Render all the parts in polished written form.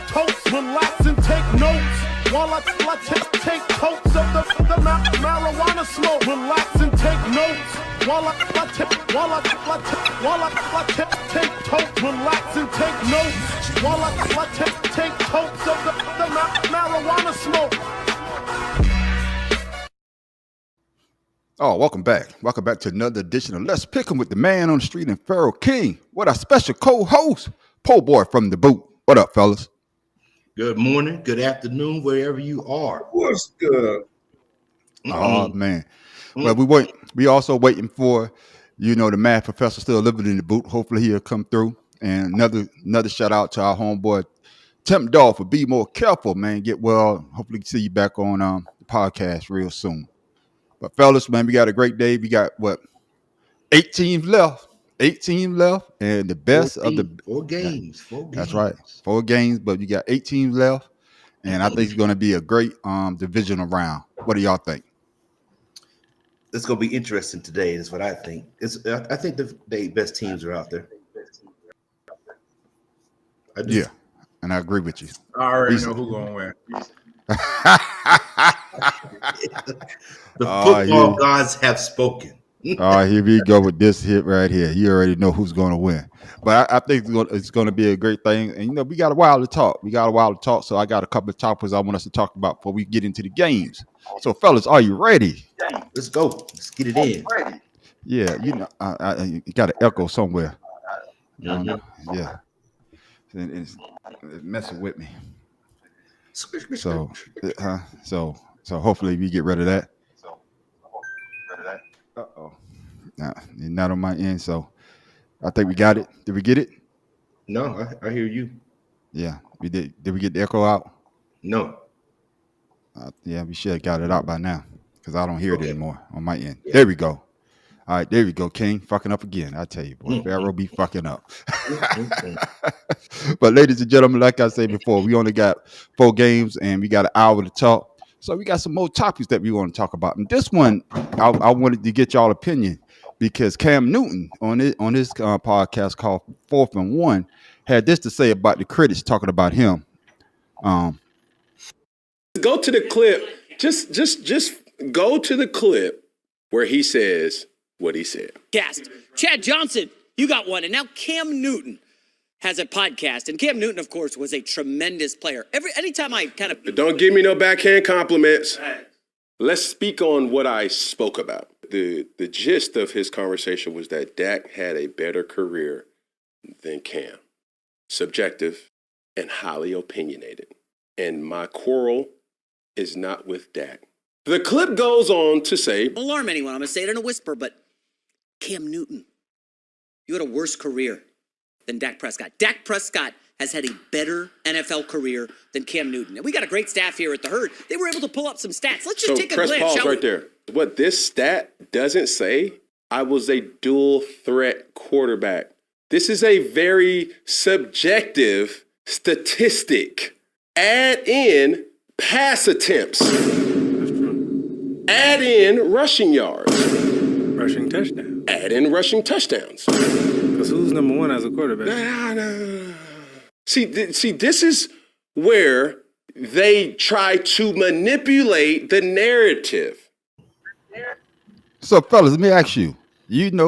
toast, relax and take notes. While I take totes of the marijuana smoke. Relax and take notes. While I take totes. Relax and take notes. While I take totes of the marijuana smoke. Oh, welcome back. Welcome back to another edition of Let's Pick 'em with the man on the street and Pharaoh King. What our special co-host, Po Boy from the boot. What up, fellas? Good morning, good afternoon, wherever you are. What's good? Oh man. Well, we also waiting for, the math professor still living in the boot. Hopefully he'll come through. And another shout out to our homeboy Tim Dolph for Be More Careful, man. Get well. Hopefully see you back on the podcast real soon. But fellas, man, we got a great day. We got 8 teams left. 8 teams left, and the best of the 4 games. That's right, 4 games, but you got 8 teams left, and I think it's going to be a great divisional round. What do y'all think? It's going to be interesting today. Is what I think. I think the 8 best teams are out there. Yeah, and I agree with you. I already know who's going to win. The football gods have spoken. All right, here we go with this hit right here. You already know who's going to win. But I think it's going to be a great thing. And, we got a while to talk. So I got a couple of topics I want us to talk about before we get into the games. So, fellas, are you ready? Let's go. Let's get it in. Yeah, I got an echo somewhere. Yeah. It's messing with me. So hopefully we get rid of that. Uh-oh. Nah, not on my end, so I think we got it. Did we get it? No, I hear you. Yeah, we did. Did we get the echo out? No. Yeah, we should have got it out by now because I don't hear it anymore on my end. Yeah. There we go. All right, there we go. King fucking up again. I tell you, boy, Pharaoh be fucking up. But ladies and gentlemen, like I said before, we only got 4 games and we got an hour to talk. So we got some more topics that we want to talk about. And this one, I wanted to get y'all opinion because Cam Newton on this podcast called 4th and 1 had this to say about the critics talking about him. Go to the clip. Just go to the clip where he says what he said. Chad Johnson, you got one. And now Cam Newton has a podcast. And Cam Newton, of course, was a tremendous player. Anytime I kind of... Don't give me no backhand compliments. Let's speak on what I spoke about. The gist of his conversation was that Dak had a better career than Cam. Subjective and highly opinionated. And my quarrel is not with Dak. The clip goes on to say... Alarm anyone. I'm going to say it in a whisper, but Cam Newton, you had a worse career than Dak Prescott. Dak Prescott has had a better NFL career than Cam Newton. And we got a great staff here at the Herd. They were able to pull up some stats. Let's just take a glance, pause shall right we? there. What this stat doesn't say, I was a dual threat quarterback. This is a very subjective statistic. Add in pass attempts. Add in rushing yards. Rushing touchdown. Add in rushing touchdowns. Because who's number 1 as a quarterback? See, this is where they try to manipulate the narrative. So, fellas, let me ask you.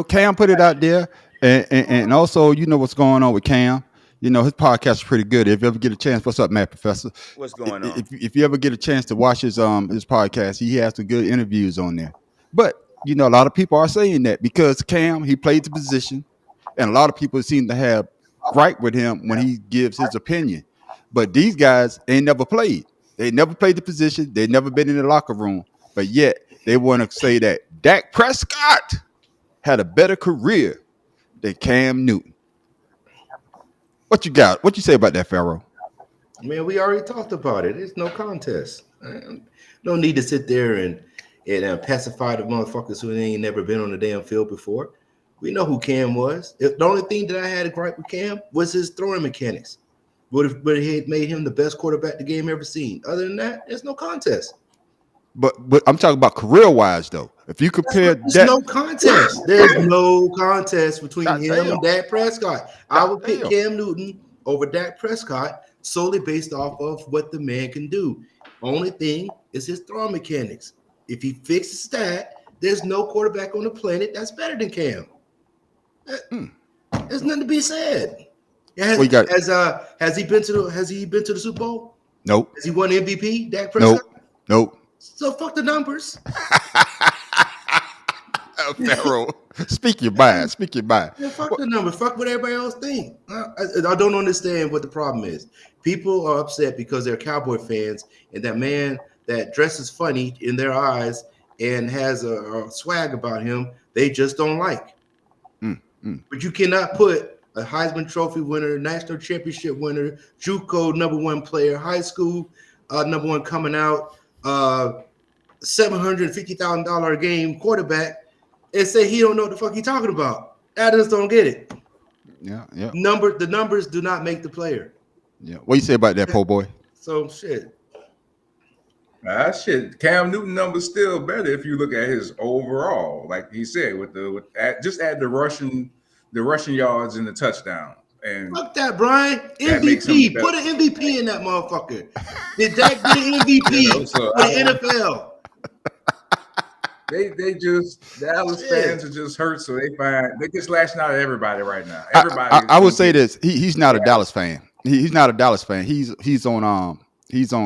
Cam put it out there, and also, what's going on with Cam. His podcast is pretty good. If you ever get a chance, what's up, Matt Professor? What's going on? If you ever get a chance to watch his podcast, he has some good interviews on there. But a lot of people are saying that because Cam, he played the position, and a lot of people seem to have gripe with him when he gives his opinion. But these guys ain't never played. They never played the position. They never been in the locker room. But yet they want to say that Dak Prescott had a better career than Cam Newton. What you got? What you say about that, Pharaoh? Man, we already talked about it. It's no contest. No need to sit there and pacify the motherfuckers who ain't never been on the damn field before. We know who Cam was. The only thing that I had a gripe with Cam was his throwing mechanics. But it made him the best quarterback the game ever seen. Other than that, there's no contest. But I'm talking about career-wise, though. If you compare there's no contest. There's no contest between him and Dak Prescott. I would pick Cam Newton over Dak Prescott solely based off of what the man can do. Only thing is his throw mechanics. If he fixes that, there's no quarterback on the planet that's better than Cam. There's nothing to be said. Has he been to the Super Bowl? Nope. Has he won MVP? Dak Prescott? Nope. So fuck the numbers. Pharaoh, speak your mind. Speak your mind. Yeah, fuck the numbers. Fuck what everybody else think. I don't understand what the problem is. People are upset because they're Cowboy fans, and that man that dresses funny in their eyes and has a swag about him, they just don't like. But you cannot put a Heisman Trophy winner, national championship winner, JUCO #1 player, high school #1 coming out, $750,000 a game quarterback, and say he don't know what the fuck he talking about. I just don't get it. Yeah. The numbers do not make the player. Yeah. What you say about that, po boy? So shit. Shit. Cam Newton numbers still better if you look at his overall. Like he said, just add the rushing yards and the touchdown. And Fuck that, Brian. That makes him MVP. better. Put an MVP in that motherfucker. Did Dak get an MVP so for the NFL? the Dallas fans are just hurt, so they just lashing out at everybody right now. I would say this. He's not a Dallas fan. He's not a Dallas fan. He's on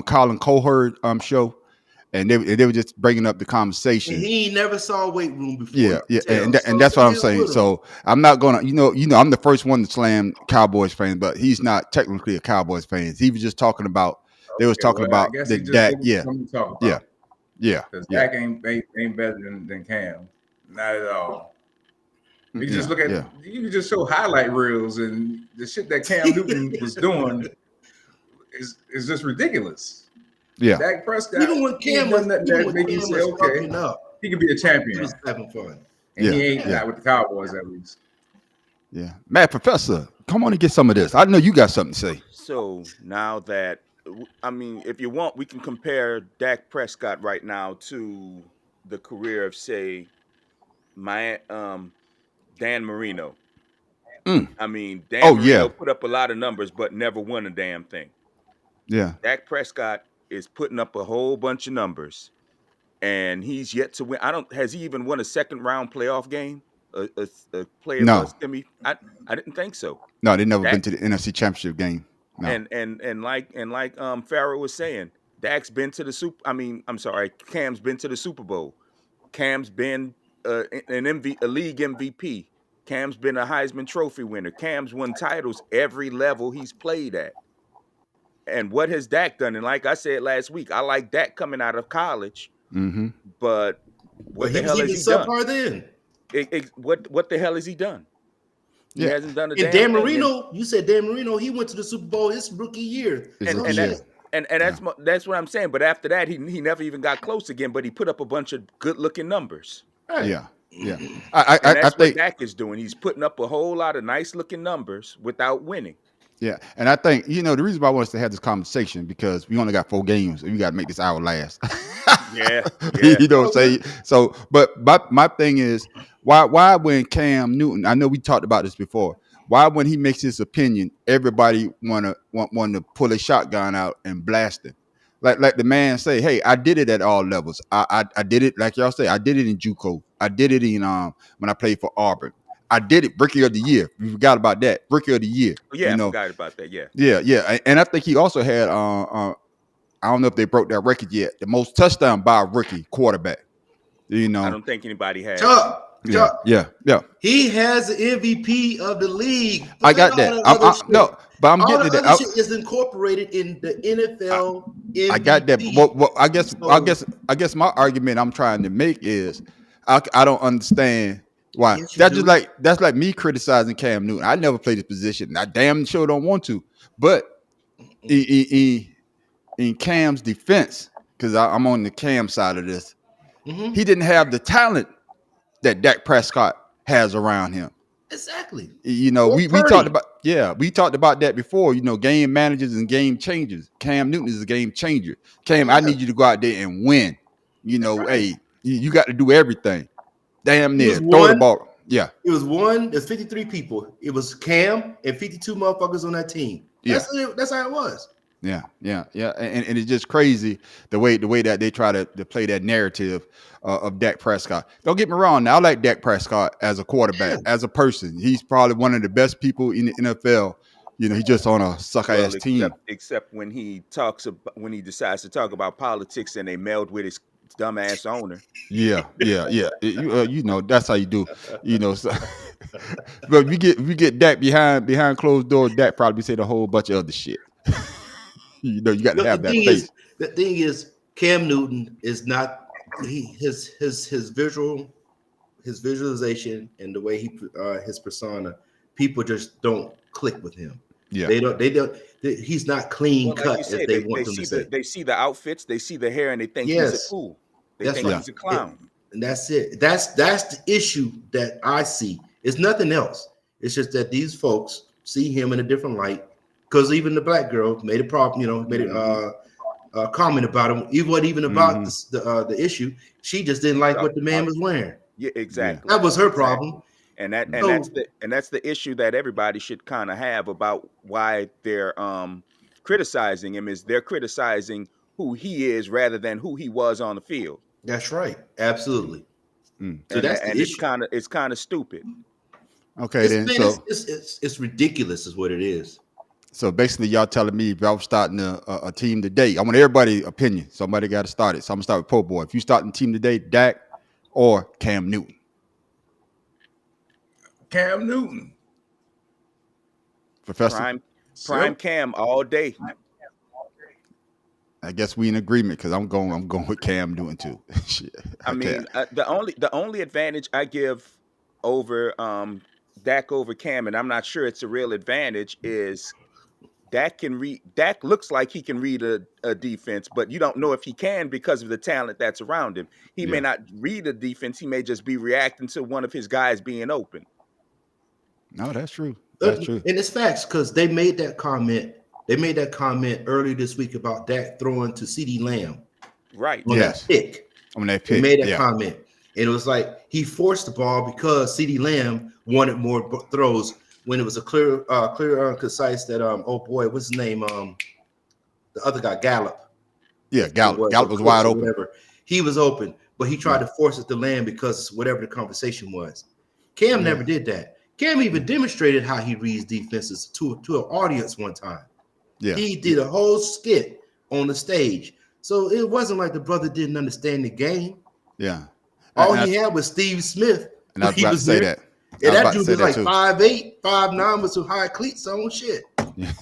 Colin Cowherd show, and they were just bringing up the conversation. And he never saw a weight room before. Yeah, and that's what I'm saying. So I'm not gonna, I'm the first one to slam Cowboys fans, but he's not technically a Cowboys fan. He was just talking about. They was talking about the Dak. Yeah. Because Dak ain't better than Cam, not at all. You can just look at you can just show highlight reels, and the shit that Cam Newton was doing is just ridiculous. Yeah. Dak Prescott, Even when Cam was make you say, okay, he could be a champion. He was having fun. And he ain't not with the Cowboys at least. Yeah. Matt Professor, come on and get some of this. I know you got something to say. So now that, if you want, we can compare Dak Prescott right now to the career of, say, Dan Marino. Dan Marino put up a lot of numbers, but never won a damn thing. Yeah. Dak Prescott is putting up a whole bunch of numbers, and he's yet to win. Has he even won a second round playoff game? A player? No. I didn't think so. No, they never been to the NFC Championship game. No. And like Pharaoh was saying, Cam's been to the Super Bowl. Cam's been a league MVP. Cam's been a Heisman Trophy winner. Cam's won titles every level he's played at. And what has Dak done? And like I said last week, I like Dak coming out of college. Mm-hmm. But what the hell has he done? Then. What the hell has he done? He hasn't done a damn Dan thing. Marino, you said Dan Marino, he went to the Super Bowl his rookie year. And that's what I'm saying. But after that, he never even got close again. But he put up a bunch of good-looking numbers. Right. Yeah. I think what Dak is doing. He's putting up a whole lot of nice-looking numbers without winning. Yeah, and I think the reason why I want us to have this conversation because we only got 4 games and we got to make this hour last. Yeah. You know what I'm saying? So, but my thing is why when Cam Newton, I know we talked about this before. Why when he makes his opinion, everybody want to pull a shotgun out and blast it, like the man say, hey, I did it at all levels. I did it like y'all say. I did it in JUCO. I did it in when I played for Auburn. I did it Rookie of the Year. We forgot about that. Rookie of the Year. Yeah, I forgot about that. Yeah. Yeah. And I think he also had I don't know if they broke that record yet. The most touchdown by a rookie quarterback. I don't think anybody had. Yeah. He has the MVP of the league. I got that. I'm getting to that. Shit is incorporated in the NFL. MVP. I got that. Well, I guess my argument I'm trying to make is I don't understand why. Yes, that's like me criticizing Cam Newton. I never played this position. I damn sure don't want to. But in Cam's defense, because I'm on the Cam side of this, he didn't have the talent that Dak Prescott has around him. Exactly. We talked about that before. Game managers and game changers. Cam Newton is a game changer. Cam, I need you to go out there and win. Hey, you got to do everything. Damn near throw the ball. Yeah. It was there's 53 people. It was Cam and 52 motherfuckers on that team. Yeah. That's how it was. Yeah, and it's just crazy the way that they try to play that narrative of Dak Prescott. Don't get me wrong. Now I like Dak Prescott as a quarterback, as a person. He's probably one of the best people in the NFL. You know, he's just on a suck ass team. Except when he decides to talk about politics and they meld with his dumbass owner. Yeah. You know, that's how you do. You know, so, but if you get Dak behind closed doors, Dak probably said a whole bunch of other shit. You know, you got to have that face. The thing is, Cam Newton is not his visualization and the way his persona. People just don't click with him. Yeah, they don't. He's not clean cut as they want him to say. They see the outfits, they see the hair, and they think he's a fool. They think he's a clown. And that's it. That's the issue that I see. It's nothing else. It's just that these folks see him in a different light. Because even the black girl made a problem, you know, made a comment about him. It wasn't even about the issue. She just didn't like what the man was wearing. Yeah, exactly. That was her problem. And that's the issue that everybody should kind of have about why they're criticizing him. Is they're criticizing who he is rather than who he was on the field. That's right. Absolutely. So that's the issue. It's kind of stupid. Okay, it's ridiculous, is what it is. So basically, y'all telling me if y'all starting a team today, I want everybody's opinion. Somebody got to start it. So I'm gonna start with Po Boy. If you starting a team today, Dak or Cam Newton? Cam Newton. Professor? Prime Cam all day. I guess we in agreement because I'm going with Cam Newton too. Shit. I mean, the only advantage I give over Dak over Cam, and I'm not sure it's a real advantage, is Dak looks like he can read a defense, but you don't know if he can because of the talent that's around him. He may not read a defense. He may just be reacting to one of his guys being open. No, that's true. That's true. And it's facts because they made that comment. They made that comment earlier this week about Dak throwing to CeeDee Lamb. Right. On that pick. On that pick. They made that comment. And it was like he forced the ball because CeeDee Lamb wanted more throws when it was a clear, concise that what's his name? The other guy, Gallup. Yeah, Gallup. Gallup was wide open. Whatever. He was open, but he tried to force it to Lamb because whatever the conversation was. Cam never did that. Cam even demonstrated how he reads defenses to an audience one time. Yeah. He did a whole skit on the stage. So it wasn't like the brother didn't understand the game. Yeah. All he had was Steve Smith. And I was about to say that. And that dude was like 5'8", 5'9" with some high cleats on shit. Yeah.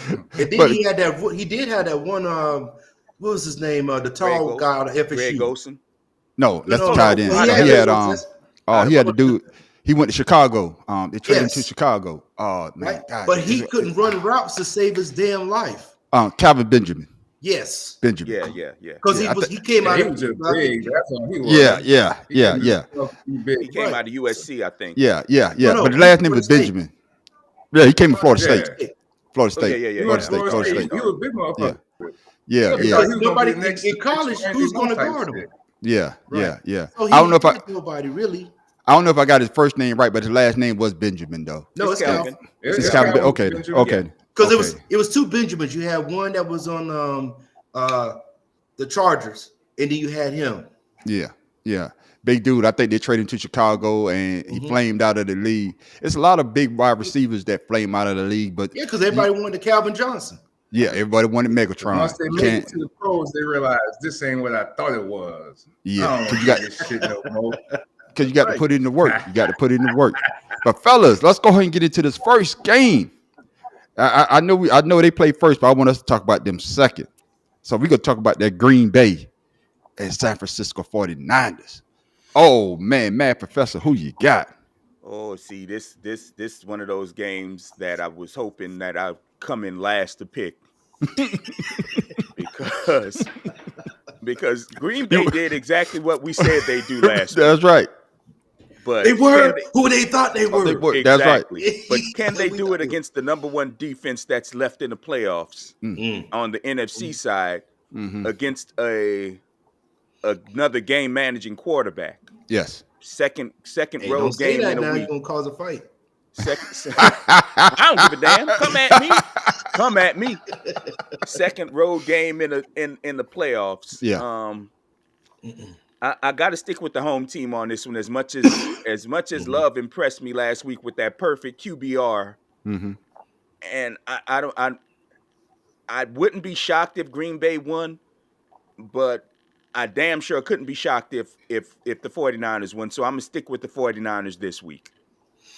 And then he did have that one what was his name? The tall guy out of FSU. Greg Olsen? No, that's the tight end. He had to do. He went to Chicago. They traded him to Chicago. Oh man, God. But he couldn't run routes to save his damn life. Calvin Benjamin. Yes. Benjamin. Yeah. Because he came out. He was just big. That's all he was. Yeah. He came out of USC, I think. Yeah. But the last name was Benjamin. Yeah, he came from Florida State. Florida State. Florida State. He was a big motherfucker. Yeah. Nobody in college who's going to guard him. Yeah. So I don't know if nobody really. I don't know if I got his first name right, but his last name was Benjamin though. No, it's Calvin. It's Calvin. Okay. Because it was two Benjamins. You had one that was on the Chargers, and then you had him. Yeah. Big dude. I think they traded him to Chicago, and he flamed out of the league. It's a lot of big wide receivers that flame out of the league, but because everybody wanted Calvin Johnson. Yeah, everybody wanted Megatron. Once they made it to the pros, they realized this ain't what I thought it was. Yeah, because you got this shit no more. Because you got to put in the work. But fellas, let's go ahead and get into this first game. I know they play first, but I want us to talk about them second. So we're gonna talk about that Green Bay and San Francisco 49ers. Oh man, Professor, who you got? Oh, see, this is one of those games that I was hoping that I'd come in last to pick. because Green Bay did exactly what we said they do last week. That's right. But they were who they thought they were. Exactly. That's right. But can they do it against the number one defense that's left in the playoffs on the NFC side against another game managing quarterback? Yes. Second road game in a week. You're gonna cause a fight. I don't give a damn. Come at me. Second road game in the playoffs. Yeah. I got to stick with the home team on this one. As much as Love impressed me last week with that perfect QBR, and I wouldn't be shocked if Green Bay won, but I damn sure couldn't be shocked if the 49ers won. So I'm gonna stick with the 49ers this week.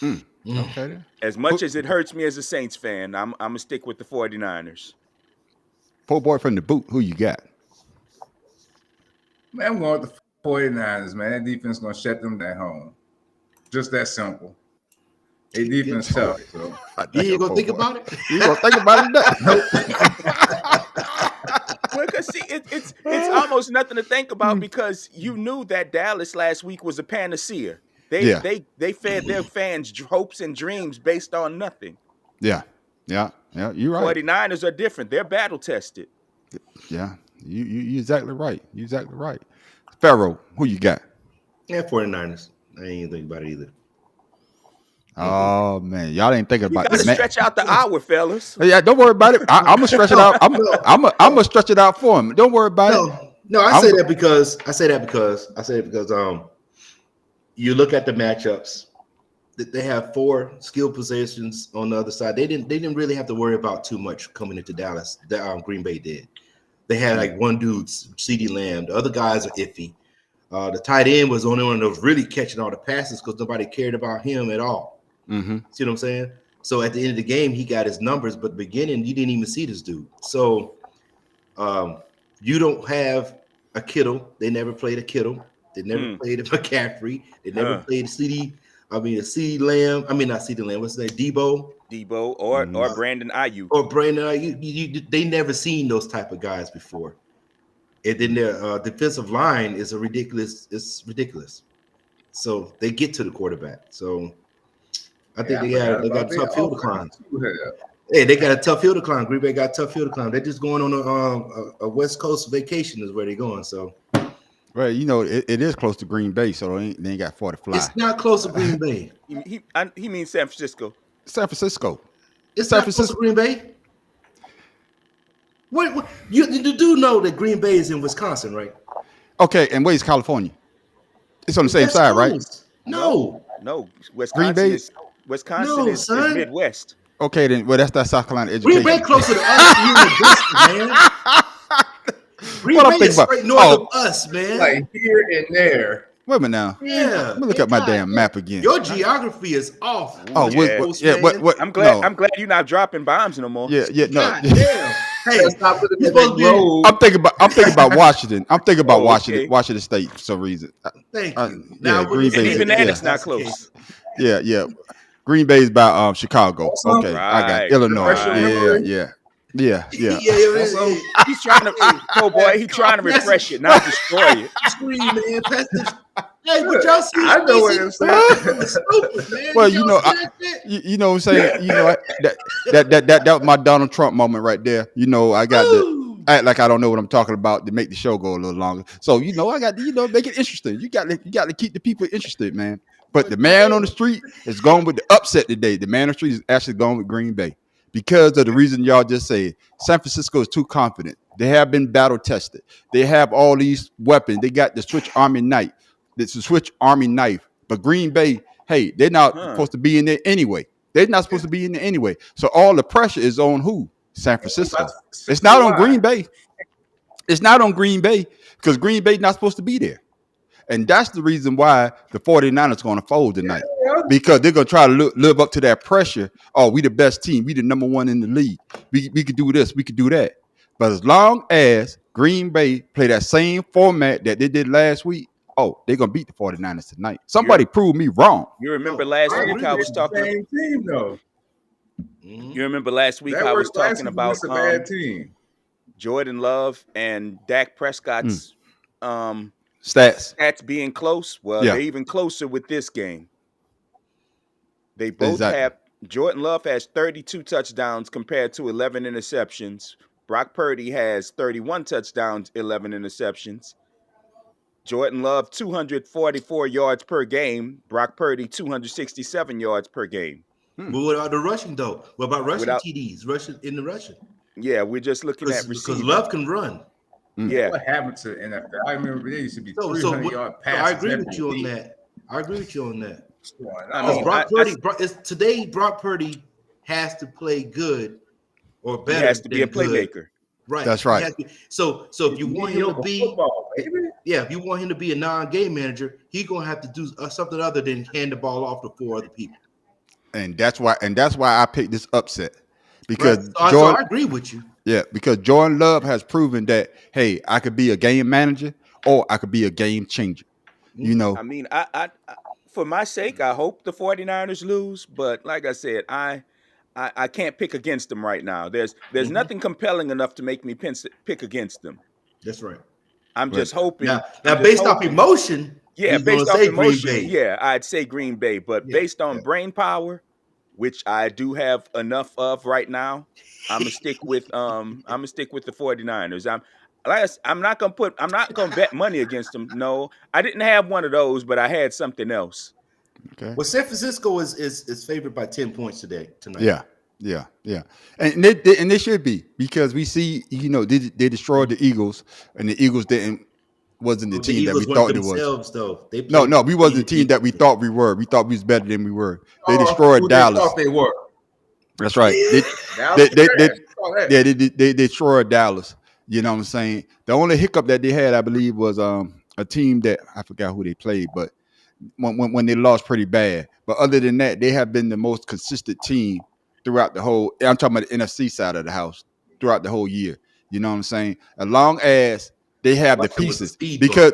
Okay. Then. As much as it hurts me as a Saints fan, I'm gonna stick with the 49ers. Poor boy from the boot. Who you got? Man, I'm going with the 49ers, man. That defense going to shut them down home. Just that simple. Their defense tough. So. You ain't going to think about it? You going to think about it? Well, because see, it's almost nothing to think about because you knew that Dallas last week was a panacea. They fed their fans hopes and dreams based on nothing. Yeah. You're right. 49ers are different. They're battle tested. Yeah, you exactly right. You exactly right. Pharaoh, who you got? Yeah, 49ers. I ain't even think about it either. Oh man, y'all ain't thinking about it. Man. Stretch out the hour, fellas. Yeah, don't worry about it. I'm gonna stretch it out. I'm gonna stretch it out for him. Don't worry about it. No, I say that because you look at the matchups. They have 4 skill positions on the other side. They didn't really have to worry about too much coming into Dallas. That Green Bay did. They had like one dude, CeeDee Lamb. The other guys are iffy. The tight end was the only one that was really catching all the passes because nobody cared about him at all. Mm-hmm. See what I'm saying? So at the end of the game, he got his numbers, but the beginning, you didn't even see this dude. So you don't have a Kittle. They never played a Kittle. They never played a McCaffrey. They never played a CeeDee Lamb. Not CeeDee Lamb. What's that? Debo or Brandon Ayuk. Or Brandon Ayuk. They never seen those type of guys before. And then their defensive line is ridiculous. It's ridiculous. So they get to the quarterback. So I think they got a tough field to climb. Hey, they got a tough field to climb. Green Bay got a tough field to climb. They're just going on a West Coast vacation is where they're going. So. Right, it is close to Green Bay, so they ain't got 40 fly. It's not close to Green Bay. He means San Francisco. San Francisco. It's San Francisco. Close to Green Bay. What you do know that Green Bay is in Wisconsin, right? Okay, and where's California? It's on the same side, right? No. Wisconsin is Midwest. Okay, then that's South Carolina education. Green Bay closer to us, man. Green Bay is straight north of us, man. Like here and there. Wait a minute now. Yeah. Let me look at my damn map again. Your geography is off. Oh, yeah. What? I'm glad you're not dropping bombs no more. Yeah, no. God damn. Hey, stop looking at that road. I'm thinking about Washington. I'm thinking about Washington State for some reason. Thank you. Now Green Bay. Even that it's not close. Yeah. Green Bay's about Chicago. Okay, right. I got Illinois. Right. Yeah. He's trying to, he's trying to refresh it, not destroy it. Screen, man. Hey, but y'all see? I know what I'm saying. Well, you know what I'm saying. That was my Donald Trump moment right there. I got to act like I don't know what I'm talking about to make the show go a little longer. So I got to make it interesting. You got to keep the people interested, man. But the man on the street is going with the upset today. The man on the street is actually going with Green Bay. Because of the reason y'all just said, San Francisco is too confident. They have been battle tested. They have all these weapons. They got the Swiss Army knife. It's a Swiss Army knife. But Green Bay, hey, they're not supposed to be in there anyway. They're not supposed to be in there anyway. So all the pressure is on who? San Francisco. It's not on Green Bay. It's not on Green Bay because Green Bay's not supposed to be there. And that's the reason why the 49ers are going to fold tonight. Because they're going to try to live up to that pressure. Oh, we the best team. We the number one in the league. We could do this. We could do that. But as long as Green Bay play that same format that they did last week, they're going to beat the 49ers tonight. Somebody prove me wrong. You remember last week I was talking about same team, though. You remember last week I was talking about a bad team. Jordan Love and Dak Prescott's stats being close. Well, they're even closer with this game. They both have Jordan Love has 32 touchdowns compared to 11 interceptions. Brock Purdy has 31 touchdowns, 11 interceptions. Jordan Love 244 yards per game. Brock Purdy 267 yards per game. But what about the rushing though? What about rushing Without- TDs? Rushing in the rushing Yeah, we're just looking at because receiving. Love can run. Yeah, What happened to NFL? I remember there used to be So 300-yard passes. I agree with every you on week. that. I agree with you on that. What's going I on? mean, Brock Purdy, today Brock Purdy has to play good or he better. has to be a than good. playmaker. Right. That's right. He has to be- So if you want him to Mediocre be, football, baby. if you want him to be a non-game manager, he's gonna have to do something other than hand the ball off to 4 other people. And that's why I picked this upset because Right. So I agree with you. Yeah, because Jordan Love has proven that, hey, I could be a game manager or I could be a game changer. You know, I mean, I for my sake, I hope the 49ers lose, but like I said, I can't pick against them right now. There's nothing compelling enough to make me pick against them. That's right. I'm just hoping. Now I'm just based off hoping- emotion, yeah, he's based gonna off say Green emotion, Bay. yeah, I'd say Green Bay, but Yeah, based on brain power, which I do have enough of right now, I'm gonna stick with the 49ers. I'm not gonna bet money against them. No, I didn't have one of those, but I had something else. okay. Well, San Francisco is favored by 10 points tonight. Yeah, and they should be because we see, you know, they destroyed the Eagles, and the Eagles wasn't the team that we thought it was. Though. They No, played we wasn't the team that we thought we were. We thought we was better than we were. They Oh, destroyed who Dallas. They thought they were. That's right. Dallas They trash. Saw that. they destroyed Dallas. You know what I'm saying? The only hiccup that they had, I believe, was a team that I forgot who they played, but when they lost pretty bad. But other than that, they have been the most consistent team throughout the whole. I'm talking about the NFC side of the house throughout the whole year. You know what I'm saying? As long as they have the Russell was the pieces, speed because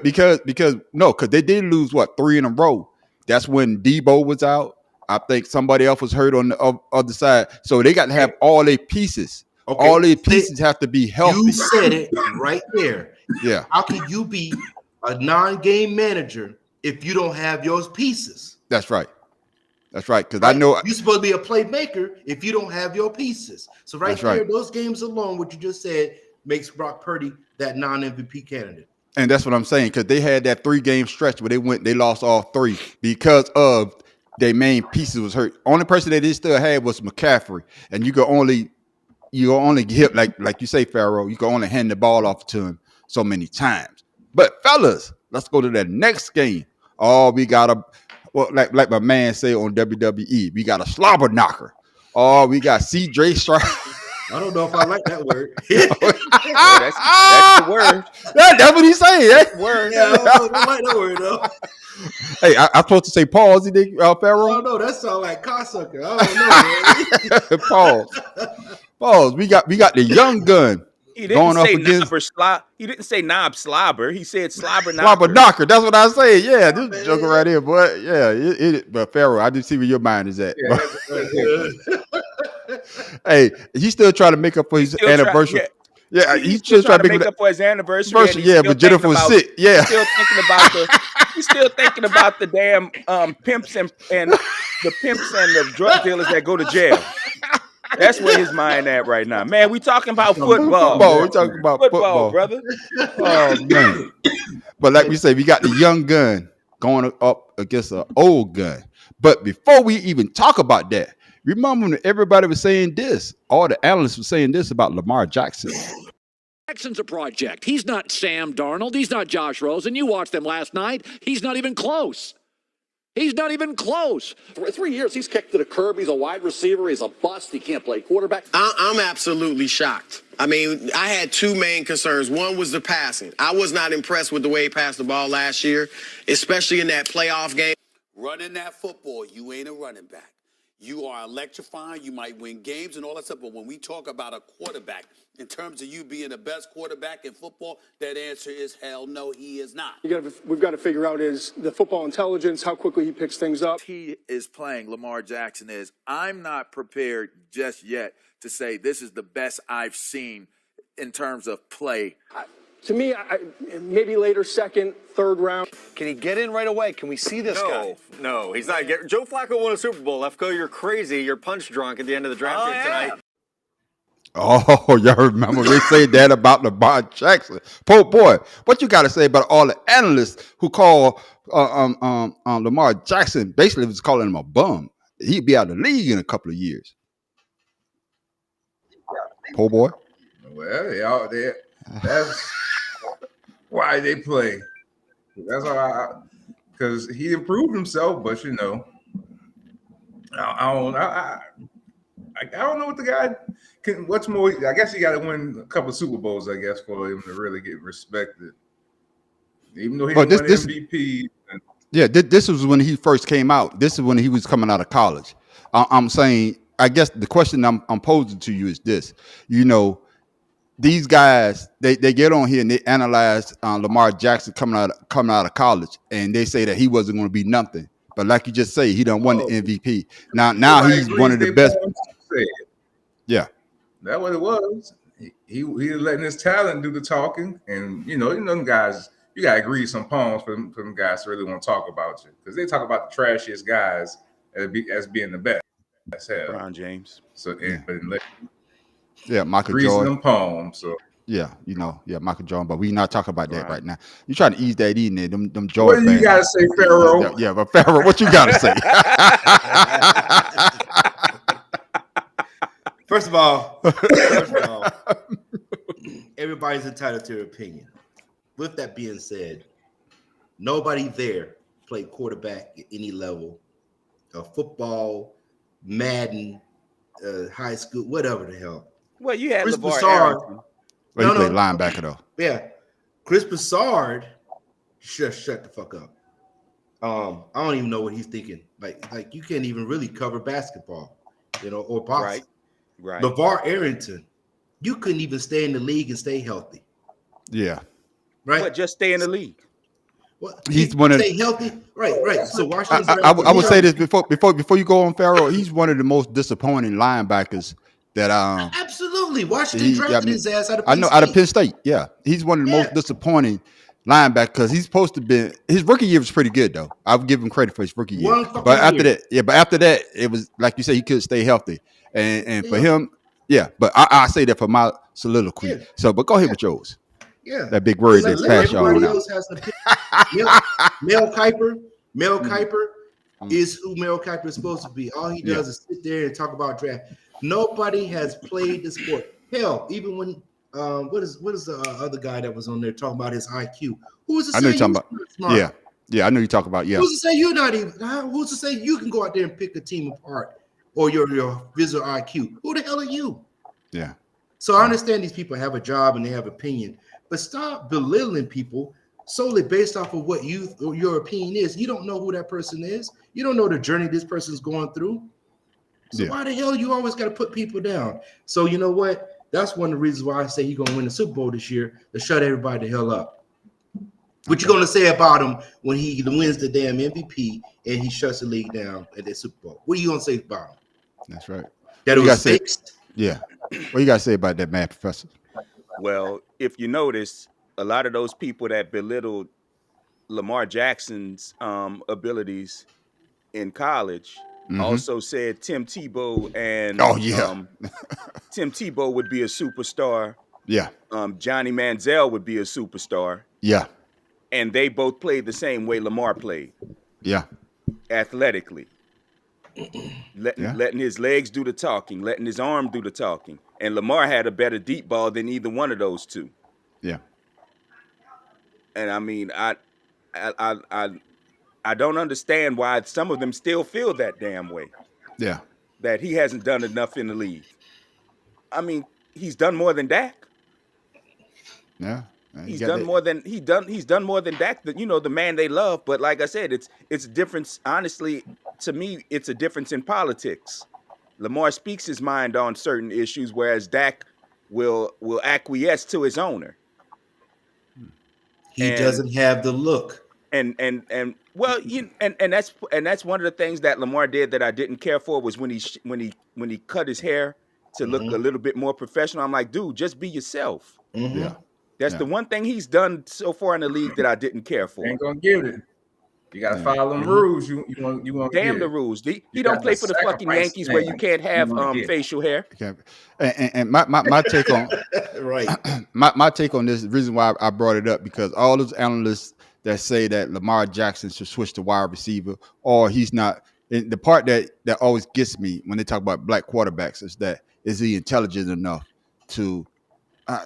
they did lose 3 in a row. That's when Debo was out. I think somebody else was hurt on the other side. So they got to have all their pieces. Okay. All their pieces have to be healthy. You said it right there. Yeah, How can you be a non-game manager if you don't have your pieces? that's right. That's right. Because I know You're supposed to be a playmaker if you don't have your pieces. So That's there, right. those games alone, what you just said, makes Brock Purdy that non-MVP candidate. And that's what I'm saying, because they had that 3-game stretch where they lost all 3 because of their main pieces was hurt. Only person that they still had was McCaffrey, and you can only hit like you say, Pharaoh. You can only hand the ball off to him so many times. But fellas, let's go to that next game. Oh, we got like my man say on WWE, we got a slobber knocker. Oh, we got CJ Stroud. I don't know if I like that word. That's the word. That's what he's saying. Eh? Word. Yeah, I don't like that word though. Hey, I'm supposed to say pause, I Pharaoh? don't know. That sounds like cocksucker. I don't know, man. Pause. We got the young gun He going didn't up say against he didn't say knob slobber. He said slobber slobber knocker. knocker. That's what I say. Yeah, this joker right here, boy. Yeah, but Pharaoh, I did see where your mind is at. Yeah, that's Hey, he's still trying to make up for his Still try- anniversary. yeah. He's still trying to make up for his anniversary. First, and he's yeah, still but Jennifer was thinking sick. Yeah. He's still thinking about the damn pimps and the pimps and the drug dealers that go to jail. That's where his mind at right now. Man, we talking about football. We're talking about football, brother. Oh man. But like we say, we got the young gun going up against an old gun. But before we even talk about that, remember when everybody was saying this, all the analysts were saying this about Lamar Jackson. Jackson's a project. He's not Sam Darnold. He's not Josh Rosen. You watched them last night. He's not even close. He's not even close. For 3 years, he's kicked to the curb. He's a wide receiver. He's a bust. He can't play quarterback. I'm absolutely shocked. I mean, I had 2 main concerns. One was the passing. I was not impressed with the way he passed the ball last year, especially in that playoff game. Running that football, you ain't a running back. You are electrifying. You might win games and all that stuff. But when we talk about a quarterback, in terms of you being the best quarterback in football, that answer is hell no, he is not. We've got to figure out is the football intelligence, how quickly he picks things up. He is playing, Lamar Jackson is. I'm not prepared just yet to say this is the best I've seen in terms of play. To me, maybe later, second, third round. Can he get in right away? Can we see this guy? No, he's not. Joe Flacco won a Super Bowl. Lefko, you're crazy. You're punch drunk at the end of the draft tonight. Oh, y'all remember they said that about Lamar Jackson. Poor boy, what you got to say about all the analysts who call Lamar Jackson basically was calling him a bum? he'd be out of the league in a couple of years. Po' boy. Well, that's why they play. That's why, because he improved himself. But I don't know what the guy can. What's more? I guess he got to win a couple of Super Bowls. I guess for him to really get respected. Even though he won MVP. This was when he first came out. This is when he was coming out of college. I'm saying, I guess the question I'm posing to you is this. These guys, they get on here and they analyze Lamar Jackson coming out of college, and they say that he wasn't going to be nothing. But like you just say, he done won the MVP. Now he's one of the best. Yeah. That's what it was. He letting his talent do the talking. And, them guys, you got to agree some poems for them guys to really want to talk about you. Because they talk about the trashiest guys as being the best. That's LeBron James. So, Michael Jordan. Them poems. So. Michael Jordan. But we not talking about that right now. You trying to ease that in there. Them Jordan. What do you got to say, Pharaoh? Yeah, but Pharaoh, what you got to say? First of all, everybody's entitled to their opinion. With that being said, nobody there played quarterback at any level of football, Madden, high school, whatever the hell. Well, you had Chris LeVar Broussard. Arrington. Well, he played linebacker though. Yeah, Chris Broussard, shut the fuck up. I don't even know what he's thinking. Like you can't even really cover basketball, or boxing. Right. LeVar Arrington, you couldn't even stay in the league and stay healthy. Yeah. Right. But just stay in the league. Well, he's one of stay healthy. Right. So Washington's I would say this before you go on, Pharaoh. He's one of the most disappointing linebackers that absolutely Washington drafted his ass out of Penn State. Out of Penn State. Yeah, he's one of the most disappointing linebackers because he's supposed to be. His rookie year was pretty good though. I'll give him credit for his rookie year. But after that, it was like you said, he couldn't stay healthy, and for him, But I say that for my soliloquy. Yeah. So, but go ahead with yours. Yeah, that big word that's passed y'all. Everybody else has to. Mel Kiper is who Mel Kiper is supposed to be. All he does is sit there and talk about draft. Nobody has played the sport. Hell, even when what is the other guy that was on there talking about his IQ? Who's to say you're talking about? Smart? Yeah, I know you talk about. Yeah, who's to say you're not even? Who's to say you can go out there and pick a team apart or your visitor IQ? Who the hell are you? Yeah. So I understand these people have a job and they have opinion, but stop belittling people solely based off of what your opinion is. You don't know who that person is. You don't know the journey this person's going through. So why the hell you always got to put people down? So you know what? That's one of the reasons why I say he's gonna win the Super Bowl this year, to shut everybody the hell up. What you gonna say about him when he wins the damn MVP and he shuts the league down at the Super Bowl? What are you gonna say about him? That's right. That it was fixed? Yeah. What you gotta say about that, man, Professor? Well, if you notice, a lot of those people that belittled Lamar Jackson's abilities in college also said Tim Tebow and Tim Tebow would be a superstar. Yeah. Johnny Manziel would be a superstar. Yeah. And they both played the same way Lamar played. Yeah. Athletically. Letting his legs do the talking, letting his arm do the talking. And Lamar had a better deep ball than either one of those two. Yeah. And I mean, I don't understand why some of them still feel that damn way. Yeah. That he hasn't done enough in the league. I mean, he's done more than Dak. Yeah. He's done more than Dak, the man they love. But like I said, it's a difference. Honestly, to me, it's a difference in politics. Lamar speaks his mind on certain issues, whereas Dak will acquiesce to his owner. He doesn't have the look. And that's one of the things that Lamar did that I didn't care for was when he cut his hair to look a little bit more professional. I'm like, dude, just be yourself. Yeah. That's the one thing he's done so far in the league that I didn't care for. Ain't gonna give it. You gotta follow them rules. You want damn the rules. He don't play for the fucking Yankees where you can't have facial hair. And my take on my take on this, the reason why I brought it up, because all those analysts that say that Lamar Jackson should switch to wide receiver or he's not And the part that always gets me when they talk about black quarterbacks is he intelligent enough to, and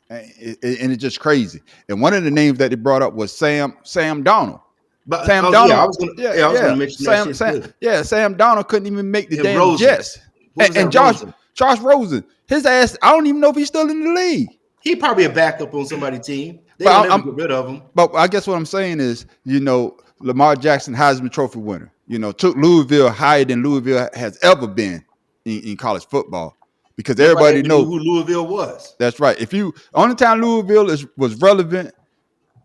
it's just crazy. And one of the names that they brought up was Sam Darnold. But Sam Darnold, Darnold, I was going to mention that shit too. Sam Darnold couldn't even make the And damn Rosen. Jets. What was And that, Josh Rosen, his ass, I don't even know if he's still in the league. He probably a backup on somebody's team. They But don't ever get rid of him. But I guess what I'm saying is, Lamar Jackson, Heisman Trophy winner, took Louisville higher than Louisville has ever been in college football, because everybody knows who Louisville was. That's right. Only time Louisville was relevant,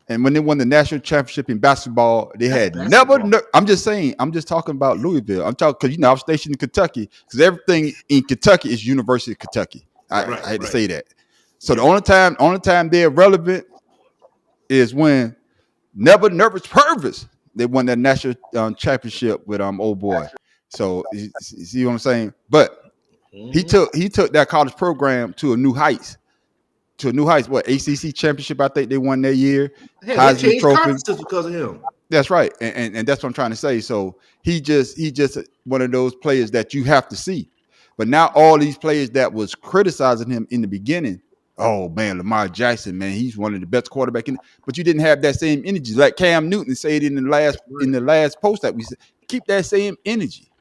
and when they won the national championship in basketball, they had never. I'm just talking about Louisville. I'm talking because I'm stationed in Kentucky, because everything in Kentucky is University of Kentucky. I had to say that. So the only time they're relevant is when Never Nervous Purvis, they won that national championship with old boy. So you see what I'm saying? But he took that college program to new heights. What, ACC championship? I think they won that year. Heisman Trophy because of him. That's right, and that's what I'm trying to say. So he just one of those players that you have to see. But now all these players that was criticizing him in the beginning, oh man, Lamar Jackson, man, he's one of the best quarterbacks. But you didn't have that same energy, like Cam Newton said in the last post that we said. Keep that same energy.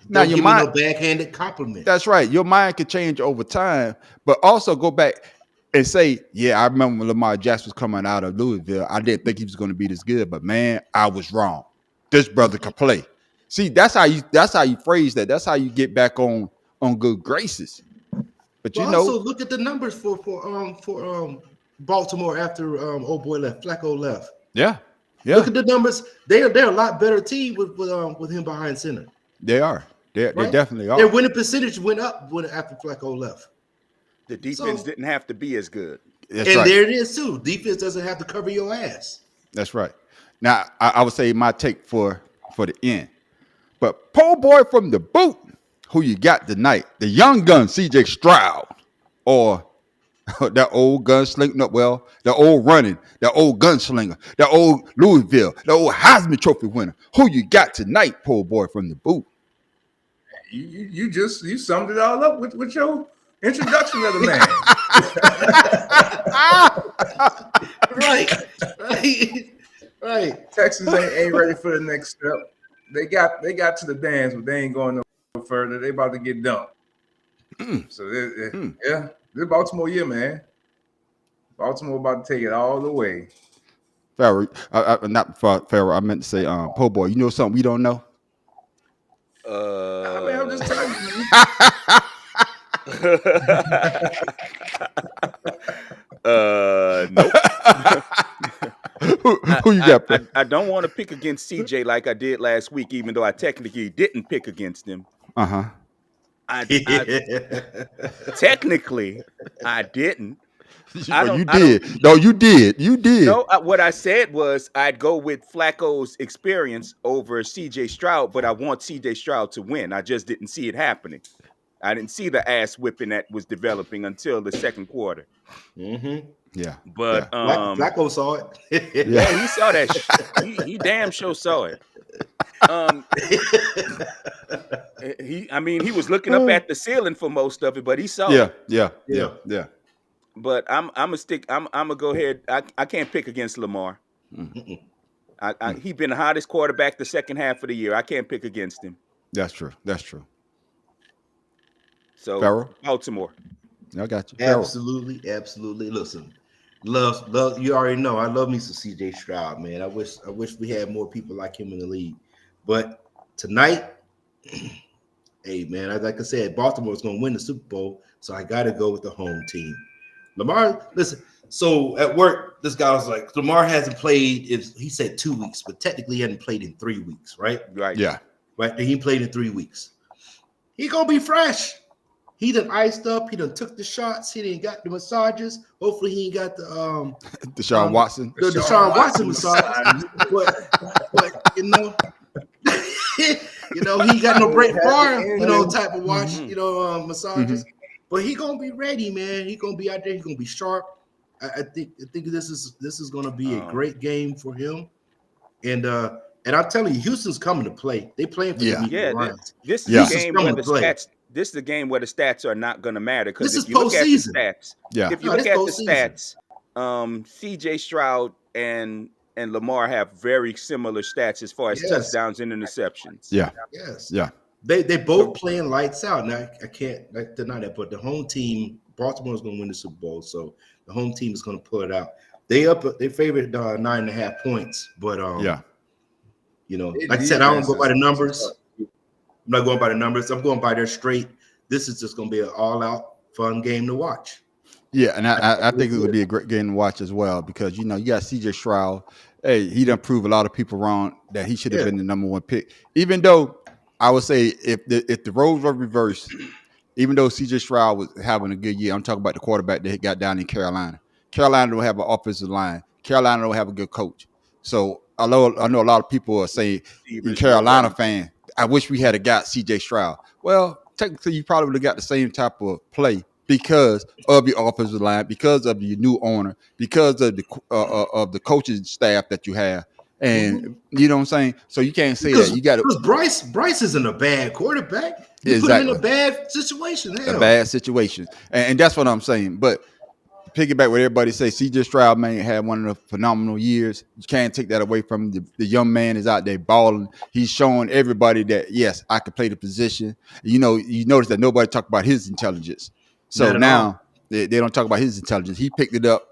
Now your mind, no backhanded compliment. That's right. Your mind can change over time, but also go back and say, yeah, I remember when Lamar Jackson was coming out of Louisville. I didn't think he was going to be this good, but man, I was wrong. This brother could play. See, that's how you phrase that. That's how you get back on good graces. But also look at the numbers for Baltimore after old boy left, Flacco left. Yeah. Look at the numbers. They're a lot better team with him behind center. They are. They definitely are. Their winning percentage went up after Flacco left. The defense didn't have to be as good. There it is too. Defense doesn't have to cover your ass. That's right. Now I would say my take for the end. But po' boy from the boot, who you got tonight? The young gun, CJ Stroud, or that old gunslinger? The old running, the old gunslinger, the old Louisville, the old Heisman Trophy winner. Who you got tonight, po' boy from the boot? You summed it all up with your introduction of the man. Right. Texas ain't ready for the next step. They got to the dance, but they ain't going no further. They about to get dumped. So yeah, this Baltimore year, man. Baltimore about to take it all the way. Farrell, not Farrell. I meant to say, po' boy. You know something we don't know? I mean, I'm just telling you. Nope. Who you got? I don't want to pick against CJ like I did last week, even though I technically didn't pick against him. Technically, I didn't. You did. No, you did. You did. No, what I said was I'd go with Flacco's experience over CJ Stroud, but I want CJ Stroud to win. I just didn't see it happening. I didn't see the ass whipping that was developing until the second quarter. Mm-hmm. Yeah, but Flacco saw it. Yeah, he saw that. He damn sure saw it. He was looking up at the ceiling for most of it, but he saw it. Yeah. But I'm gonna go ahead. I can't pick against Lamar. He been the hottest quarterback the second half of the year. I can't pick against him. That's true. So Farrell? Baltimore. I got you. Absolutely. Listen, love. You already know I love me some CJ Stroud, man. I wish we had more people like him in the league. But tonight, hey man, like I said, Baltimore's gonna win the Super Bowl, so I gotta go with the home team. Lamar, listen. So at work, this guy was like, Lamar hasn't played. He said 2 weeks, but technically he hadn't played in 3 weeks, right? Right. Yeah. Right. He played in 3 weeks. He gonna be fresh. He done iced up. He done took the shots. He done got the massages. Hopefully he ain't got the Deshaun Watson. The Deshaun Watson massage. but he got no Brett Favre, type of watch, massages. But he gonna be ready, man. He gonna be out there. He gonna be sharp. I think this is gonna be a great game for him. And And I'm telling you, Houston's coming to play. They playing for the Lions. This is a game where the stats. This is a game where the stats are not going to matter because if you look at the stats, if you look at the stats, C.J. Stroud and Lamar have very similar stats as far as touchdowns and interceptions. They both playing lights out. Now I can't deny that, but the home team, Baltimore, is going to win the Super Bowl, so the home team is going to pull it out. They favored 9.5 points, but you know, like I said, I don't go by the numbers. I'm not going by the numbers. I'm going by their straight. This is just going to be an all-out fun game to watch. Yeah, and I think it would be a great game to watch as well because, you know, you got C.J. Stroud. Hey, he done proved a lot of people wrong that he should have been the number one pick. Even though I would say if the roles were reversed, even though C.J. Stroud was having a good year, I'm talking about the quarterback that got down in Carolina. Carolina don't have an offensive line. Carolina don't have a good coach. So I know a lot of people are saying, Carolina fan, I wish we had got C.J. Stroud. Well, technically, you probably would have got the same type of play because of your offensive line, because of your new owner, because of the coaching staff that you have. And you know what I'm saying? So you can't say that. You got to. Because Bryce isn't a bad quarterback. You put him in a bad situation. A bad situation. And that's what I'm saying. But piggyback what everybody say, C.J. Stroud, man, had one of the phenomenal years. You can't take that away from him. The young man is out there balling. He's showing everybody that, yes, I can play the position. You know, you notice that nobody talked about his intelligence. So now they don't talk about his intelligence. He picked it up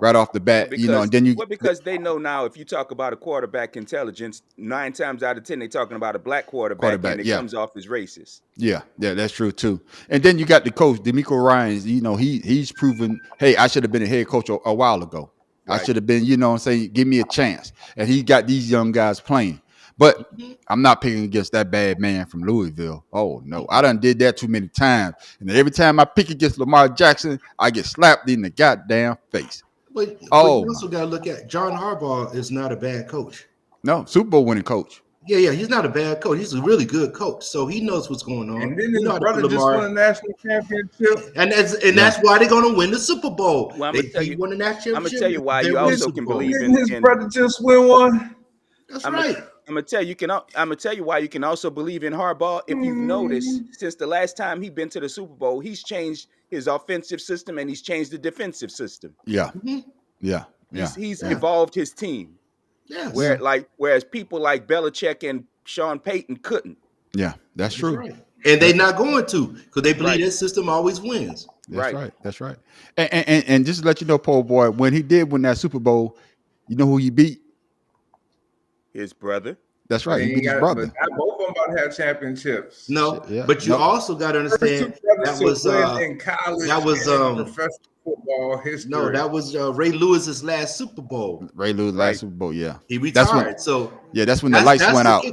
right off the bat, because, you know, and then because they know now if you talk about a quarterback intelligence, 9 times out of 10 they're talking about a black quarterback and it comes off as racist. Yeah, that's true too. And then you got the coach, DeMeco Ryans. You know, he's proven, hey, I should have been a head coach a while ago. Right. I should have been, you know what I'm saying, give me a chance. And he got these young guys playing. But I'm not picking against that bad man from Louisville. Oh, no. I done did that too many times. And every time I pick against Lamar Jackson, I get slapped in the goddamn face. But you also got to look at John Harbaugh is not a bad coach. No, Super Bowl winning coach. Yeah, he's not a bad coach. He's a really good coach, so he knows what's going on. And then his brother just won a national championship, and that's why they're going to win the Super Bowl. Well, they won the national championship. I'm gonna tell you why you also can believe in his brother just win one. That's right. I'm gonna tell you why you can also believe in Harbaugh. If you've noticed, since the last time he's been to the Super Bowl, he's changed his offensive system and he's changed the defensive system. Yeah. He's evolved his team. Yes. Whereas people like Belichick and Sean Payton couldn't. Yeah, that's true. Right. And they're not going to because they believe this system always wins. That's right. And just to let you know, Paul Boy, when he did win that Super Bowl, you know who he beat? His brother. That's right. He beat his brother. Both of them about to have championships. No, but you also got to understand that was in college. That was professional football history. No, that was Ray Lewis's last Super Bowl. Ray Lewis last Super Bowl. Yeah, he retired. That's when the lights went out.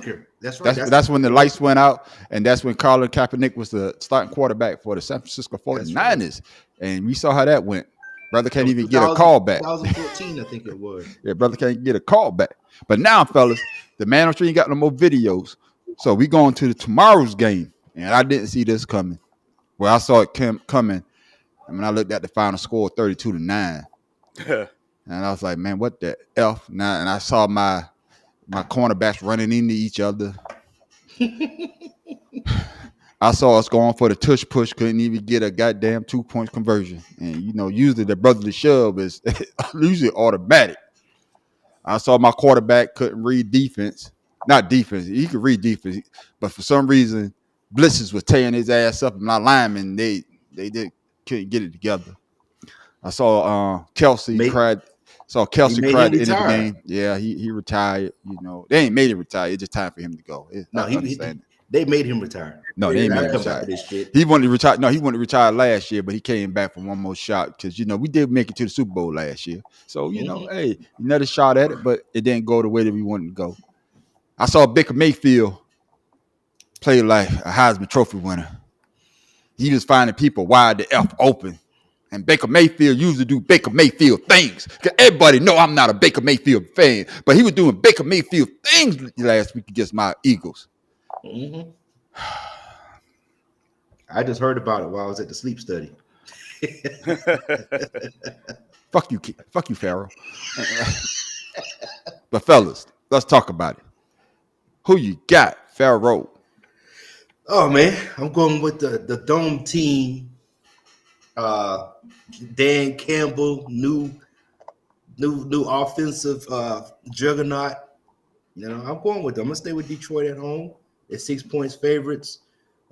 That's right. That's when the lights went out, and that's when Colin Kaepernick was the starting quarterback for the San Francisco 49ers, right. And we saw how that went. Brother can't even get a call back. 2014, I think it was. Yeah, brother can't get a call back. But now, fellas, the man on street ain't got no more videos. So we going to tomorrow's game. And I didn't see this coming. Well, I saw it coming. And when I looked at the final score, 32-9. And I was like, man, what the F? Now, and I saw my cornerbacks running into each other. I saw us going for the tush push, couldn't even get a goddamn 2-point conversion. And, you know, usually the brotherly shove is usually automatic. I saw my quarterback couldn't read defense. Not defense. He could read defense. But for some reason, blitzes was tearing his ass up. And my linemen, they couldn't get it together. I saw Kelsey cried. Saw Kelsey cried at the end of the game. Yeah, he retired. You know, they ain't made him retire. It's just time for him to go. They made him retire. No, they ain't made him retire. He wanted to retire. No, he wanted to retire last year, but he came back for one more shot because, you know, we did make it to the Super Bowl last year. So, you know, hey, another shot at it, but it didn't go the way that we wanted to go. I saw Baker Mayfield play like a Heisman Trophy winner. He was finding people wide the F open. And Baker Mayfield usually do Baker Mayfield things. Because everybody know I'm not a Baker Mayfield fan. But he was doing Baker Mayfield things last week against my Eagles. Mm-hmm. I just heard about it while I was at the sleep study. Fuck you, Pharaoh. But fellas, let's talk about it. Who you got, Pharaoh? Oh man, I'm going with the Dome team. Dan Campbell, new offensive juggernaut. You know, I'm going with them. I'm gonna stay with Detroit at home. They're 6 points favorites.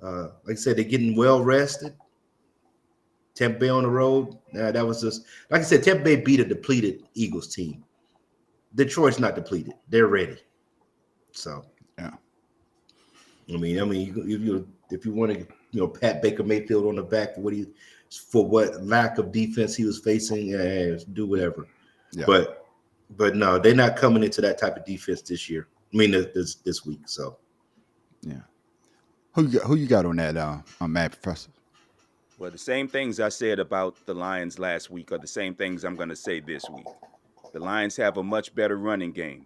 Like I said, they're getting well rested. Tampa Bay on the road. That was just like I said. Tampa Bay beat a depleted Eagles team. Detroit's not depleted. They're ready. So yeah. I mean, if you want to, pat Baker Mayfield on the back for what lack of defense he was facing, do whatever. Yeah. But no, they're not coming into that type of defense this year. I mean, this week. So yeah. Who you got on that? On Mad Professor. Well, the same things I said about the Lions last week are the same things I'm going to say this week. The Lions have a much better running game.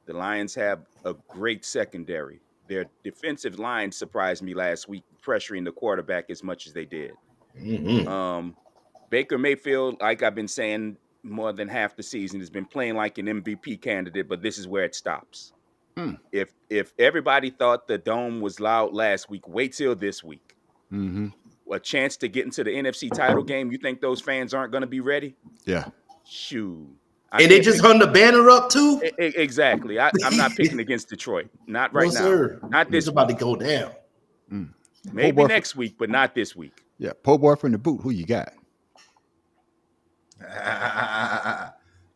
The Lions have a great secondary. Their defensive line surprised me last week, pressuring the quarterback as much as they did. Mm-hmm. Baker Mayfield, like I've been saying more than half the season, has been playing like an MVP candidate, but this is where it stops. If everybody thought the Dome was loud last week, wait till this week. Mm-hmm. A chance to get into the NFC title game. You think those fans aren't going to be ready? Yeah. Shoot. And they just hung the banner up too? Exactly. I'm not picking against Detroit. Not right now. Sir. Not this It's about to go down. Maybe next week, but not this week. Yeah. Po' boy from the boot. Who you got?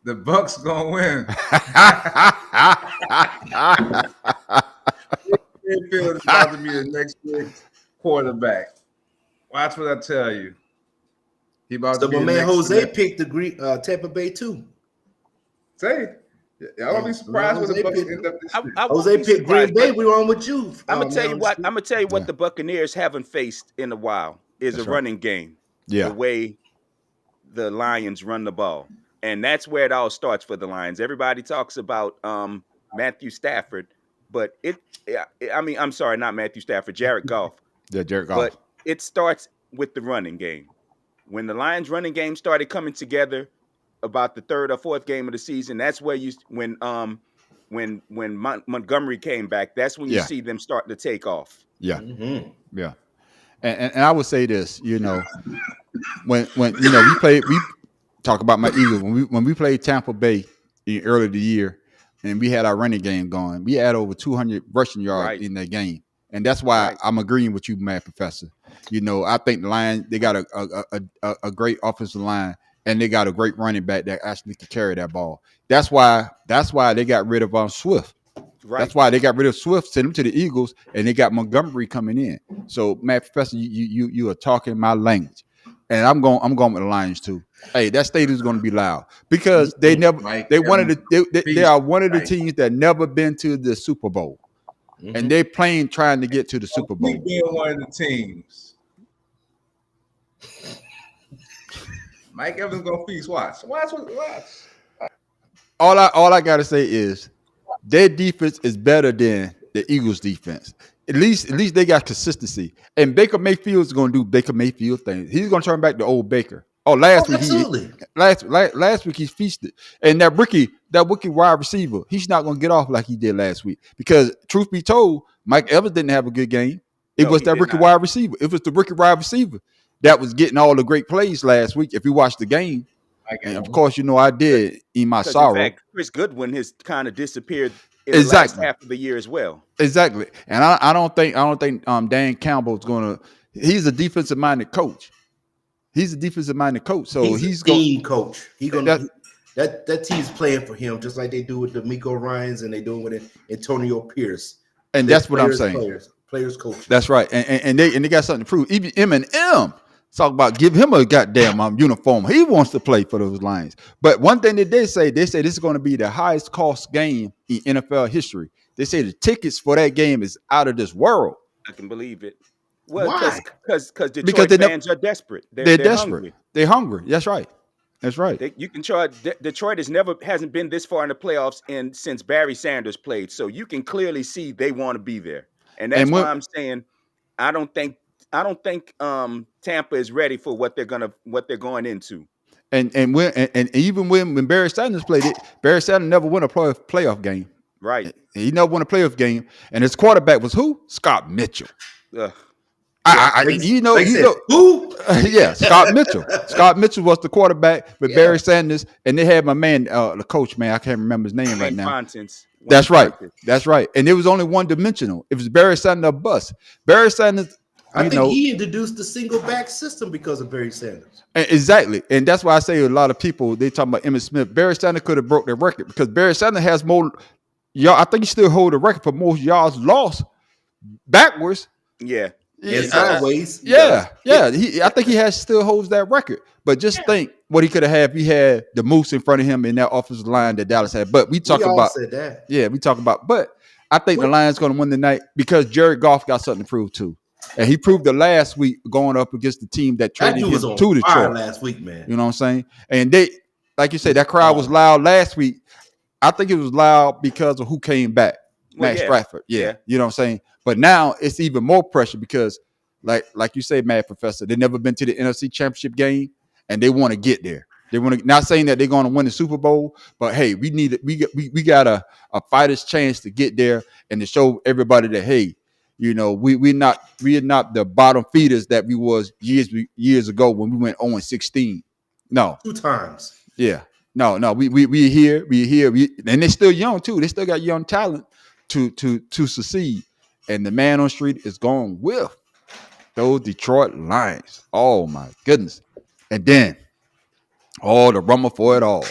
The Bucks gonna win. Mayfield is about to be the next big quarterback. Watch what I tell you. He about to be my the man next Jose picked the Tampa Bay too. Say, I won't be surprised when the Bucks end up this year. Jose picked Green Bay. We were on with you. I'm gonna tell you what the Buccaneers haven't faced in a while is a running game. Yeah. The way the Lions run the ball. And that's where it all starts for the Lions. Everybody talks about Matthew Stafford, but I'm sorry, not Matthew Stafford, Jared Goff. Yeah, Jared Goff. But it starts with the running game. When the Lions running game started coming together about the third or fourth game of the season, that's where when Montgomery came back, that's when you see them start to take off. Yeah. Mm-hmm. Yeah. And I would say this, when we talk about my Eagles, when we played Tampa Bay early the year and we had our running game going, we had over 200 rushing yards in that game. And that's why I'm agreeing with you, Mad Professor. I think the Lions, they got a great offensive line and they got a great running back that actually can carry that ball. That's why they got rid of Swift. Right. That's why they got rid of Swift, sent him to the Eagles, and they got Montgomery coming in. So, Mad Professor, you are talking my language. And I'm going with the Lions too. Hey, that stadium's going to be loud because they are one of the teams that never been to the Super Bowl, and they trying to get to the Super Bowl. Being one of the teams, Mike Evans gonna feast. Watch. All I gotta say is their defense is better than the Eagles' defense. At least they got consistency. And Baker Mayfield is going to do Baker Mayfield things. He's going to turn back to old Baker. Last week he feasted. And that rookie wide receiver, he's not going to get off like he did last week. Because truth be told, Mike Evans didn't have a good game. It was that rookie wide receiver. It was the rookie wide receiver that was getting all the great plays last week. If you watched the game, and of course, I did in my sorrow. In fact, Chris Goodwin has kind of disappeared in the last half of the year as well. Exactly. And I don't think Dan Campbell is going to. He's a defensive minded coach. So he's a team coach. He's gonna that team's playing for him just like they do with the Miko Ryans and they doing with Antonio Pierce. And that's what I'm saying. Players coach. That's right. And they got something to prove. Even Eminem talk about give him a goddamn uniform. He wants to play for those Lions. But one thing that they say this is going to be the highest cost game in NFL history. They say the tickets for that game is out of this world. I can believe it. Well, because Detroit fans are desperate. They're desperate. Hungry. They're hungry. That's right. You can charge. Detroit hasn't been this far in the playoffs since Barry Sanders played. So you can clearly see they want to be there, and that's why I'm saying I don't think Tampa is ready for what they're going into. And even when Barry Sanders played it, Barry Sanders never won a playoff game Right. And he never won a playoff game. And his quarterback was who? Scott Mitchell. Ugh. Who? Yeah, Scott Mitchell. Scott Mitchell was the quarterback with Barry Sanders, and they had my man, the coach, man. I can't remember his name right now. Fontins. That's right. That's right. And it was only one dimensional. It was Barry Sanders or bust. Barry Sanders. I think he introduced the single back system because of Barry Sanders. Exactly. And that's why I say a lot of people, they talk about Emmitt Smith. Barry Sanders could have broke the record because Barry Sanders has more. I think he still hold the record for most yards lost backwards. Yeah. Sideways. Yeah. I think he still holds that record. But just think what he could have had if he had the Moose in front of him in that offensive line that Dallas had. But we talk about said that. Yeah, we talk about. But I think the Lions going to win tonight because Jared Goff got something to prove too. And he proved it last week going up against the team that traded him to Detroit last week, man. You know what I'm saying? And they, like you said, that crowd was loud last week. I think it was loud because of who came back. Matt Stratford. Yeah. You know what I'm saying? But now it's even more pressure because, like you say, Mad Professor, they've never been to the NFC Championship game and they want to get there. They want to, not saying that they're going to win the Super Bowl, but hey, we got a fighter's chance to get there and to show everybody that, hey, you know, we're not the bottom feeders that we was years ago when we went 0-16. No. 2 times. Yeah. No. We here, and they're still young too. They still got young talent to succeed. And the man on the street is going with those Detroit Lions. Oh my goodness. And then the rumble for it all.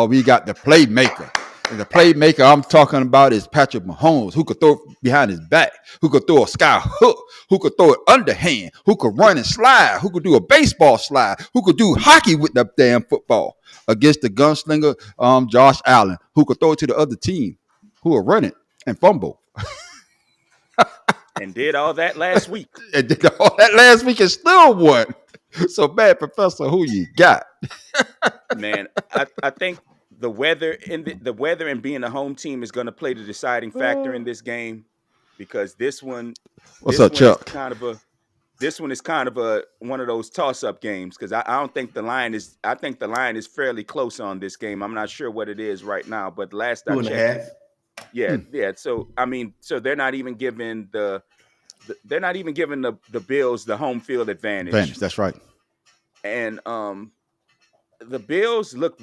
We got the playmaker. And the playmaker I'm talking about is Patrick Mahomes, who could throw it behind his back, who could throw a sky hook, who could throw it underhand, who could run and slide, who could do a baseball slide, who could do hockey with the damn football against the gunslinger Josh Allen, who could throw it to the other team, who will run it and fumble. And did all that last week. And still won. So, Mad Professor, who you got? Man, I think the weather and being a home team is going to play the deciding factor in this game because this one. What's up, Chuck? This one is kind of one of those toss-up games because I don't think the line is. I think the line is fairly close on this game. I'm not sure what it is right now, but last I checked, yeah. So I mean, so they're not even giving the Bills the home field advantage. That's right. And the Bills look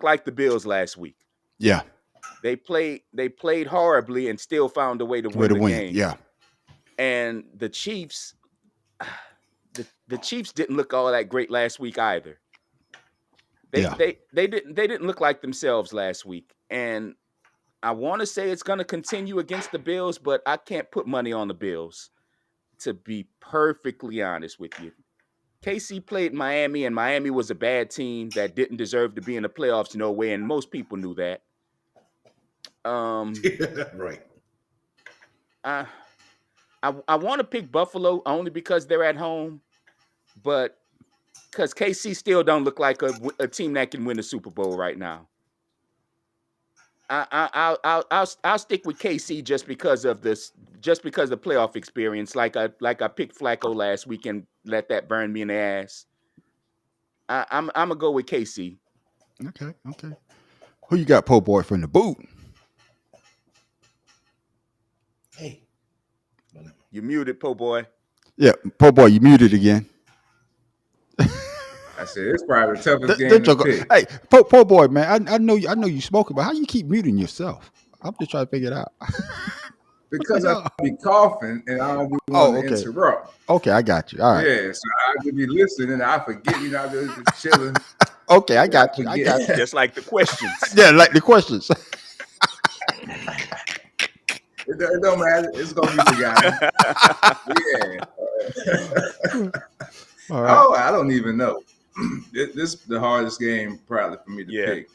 like the Bills last week. Yeah. They played horribly and still found a way to win the game. Yeah. And the Chiefs, the Chiefs didn't look all that great last week either. They didn't look like themselves last week. And I want to say it's going to continue against the Bills, but I can't put money on the Bills, to be perfectly honest with you. KC played Miami, and Miami was a bad team that didn't deserve to be in the playoffs no way, and most people knew that. Right. I want to pick Buffalo only because they're at home, but because KC still don't look like a team that can win the Super Bowl right now. I'll stick with KC just because of the playoff experience. Like I picked Flacco last week and let that burn me in the ass. I'm gonna go with KC. Okay. Who you got, po' boy from the boot? Hey, you muted, po' boy. Yeah, po' boy, you muted again. I said it's probably the toughest game to pick. Hey, po' boy, man, I know you smoking, but how you keep muting yourself? I'm just trying to figure it out. Because I be coughing and I don't be want to interrupt. Okay, I got you. All right. Yeah, so I could be listening and I forget, I just chilling. Okay, I got you. Just like the questions. Yeah, like the questions. It don't matter. It's gonna be forgotten. Yeah. All right. Oh, I don't even know. This is the hardest game probably for me to pick.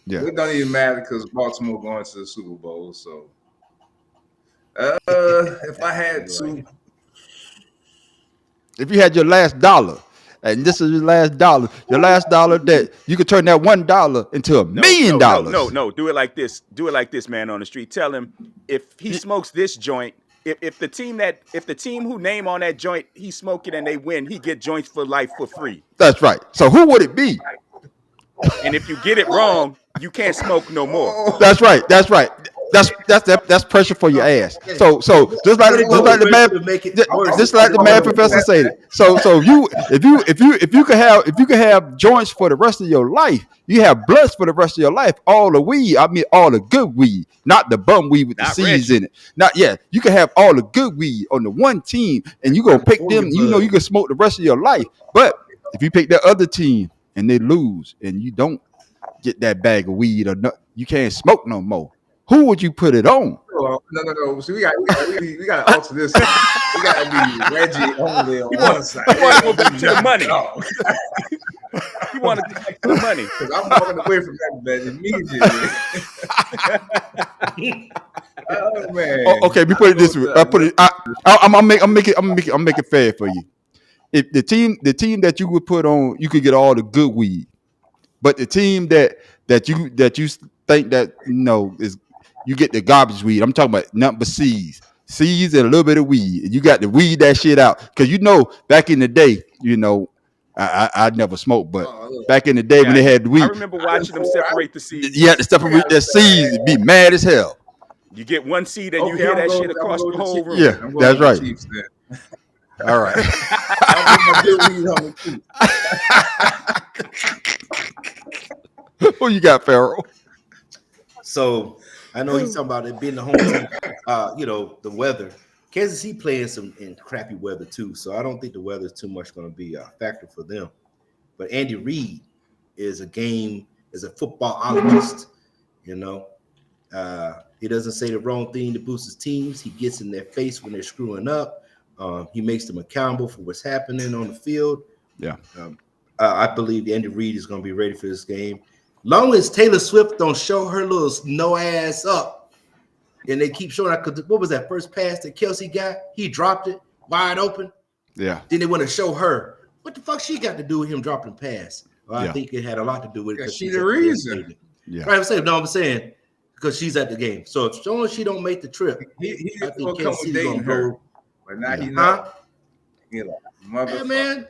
Yeah. It don't even matter because Baltimore going to the Super Bowl. So, if I had to, if you had your last dollar, and this is your last dollar that you could turn that $1 into $1 million. No. Do it like this, man on the street. Tell him if he smokes this joint. If the team who name on that joint, he smoke it and they win, he get joints for life for free. That's right. So who would it be? And if you get it wrong, you can't smoke no more. That's right. That's pressure for your ass. So just like the math professor said. So if you could have joints for the rest of your life, you have blunts for the rest of your life. All the weed, I mean all the good weed, not the bum weed with the seeds in it. Not yet. You can have all the good weed on the one team, and you gonna pick them. You know you can smoke the rest of your life. But if you pick that other team and they lose, and you don't get that bag of weed or not, you can't smoke no more. Who would you put it on? No. So we got to alter this. We got to be Reggie only on one side. You want to go back to the money. You want to go back to the money. Because I'm walking away from that bet immediately. Oh man. Okay, we put it this way. I'm make it fair for you. If the team that you would put on, you could get all the good weed, but the team that you think that is you get the garbage weed. I'm talking about nothing but seeds and a little bit of weed. You got to weed that shit out because back in the day, I never smoked, but back in the day when they had weed, I remember watching them separate the seeds. You had to separate that seeds. Be mad as hell. You get one seed and you hear that shit across the whole room. Yeah, that's right. All right. Who you got, Pharaoh? So I know he's talking about it being the home team. The weather. Kansas City playing in crappy weather too, so I don't think the weather is too much going to be a factor for them. But Andy Reid is a footballologist. He doesn't say the wrong thing to boost his teams. He gets in their face when they're screwing up. He makes them accountable for what's happening on the field. Yeah. I believe Andy Reid is going to be ready for this game. Long as Taylor Swift don't show her little no ass up, and they keep showing that. Because what was that first pass that Kelsey got? He dropped it wide open. Yeah. Then they want to show her. What the fuck she got to do with him dropping the pass? Well, Yeah. I think it had a lot to do with it. Yeah, Because she's she's the at game. reason. Yeah. Right, I'm saying because she's at the game. So as long as she don't make the trip, He I just think gonna come Kansas with City's dating gonna her, go. but now he's Huh? not. He's like Hey, motherfucker. man.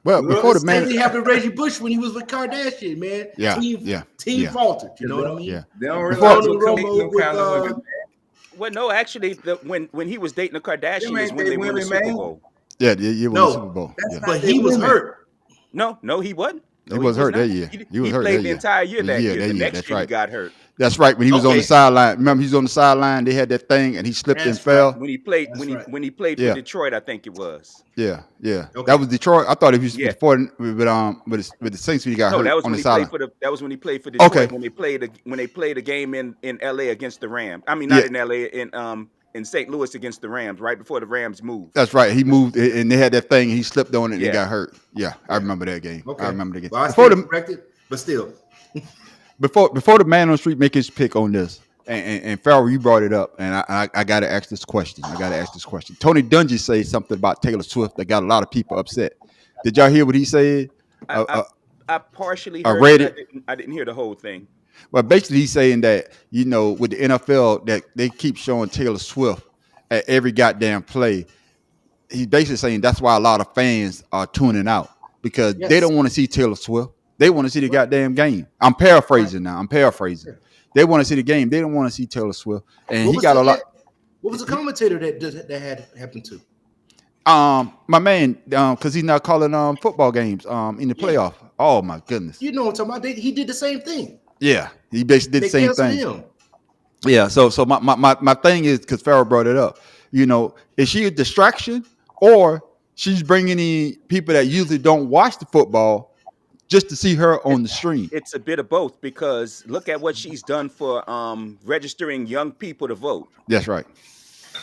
Well, before the Same man, thing happened to Reggie Bush when he was with Kardashian, man. Yeah, Team yeah. faltered. You know what I mean? yeah. They don't Before- realize Tony what Romo them kind of with, women. Well, no, actually, when he was dating the Kardashians Them is ain't when they they won the women, Super man. Bowl. Yeah, you won No, the Super Bowl. that's Yeah. not But they he was women. hurt. No, he wasn't. He was hurt that year. He He was hurt played that the year. entire year that year. The next That's year he right. got hurt. That's right. When he was on Okay. the sideline, remember he was on the sideline. They had that thing, and he slipped and That's fell. When he played That's right. when he played for Yeah. Detroit, I think it was. Yeah. Okay. That was Detroit. I thought it was Yeah. before with the Saints when he got No, hurt that was on when the he played sideline. that was when he played for Detroit. Okay. When they played a game in LA against the Rams. I mean, not Yeah. in LA, in St. Louis against the Rams, right before the Rams moved. That's right. He moved, and they had that thing, and he slipped on it, and Yeah. he got hurt. Yeah, I remember that game. Okay. I remember the game. Well, I Before stand the corrected, but still. before the man on the street make his pick on this, and Farrell, you brought it up, and I got to ask this question. Tony Dungy said something about Taylor Swift that got a lot of people upset. Did y'all hear what he said? I partially I heard read it. it. I didn't hear the whole thing. Well, basically, he's saying that with the NFL, that they keep showing Taylor Swift at every goddamn play. He's basically saying that's why a lot of fans are tuning out because they don't want to see Taylor Swift. They want to see the goddamn game. I'm paraphrasing now. They want to see the game. They don't want to see Taylor Swift, and What he was got a that- lot. What was the commentator that had happened to? My man, because he's not calling football games in the playoff. Oh my goodness. You know what I'm talking about? He did the same thing. Yeah, he basically did the They same canceled thing. him. Yeah, so my thing is because Farrell brought it up. Is she a distraction or she's bringing in people that usually don't watch the football just to see her on the stream? It's a bit of both because look at what she's done for registering young people to vote. That's right.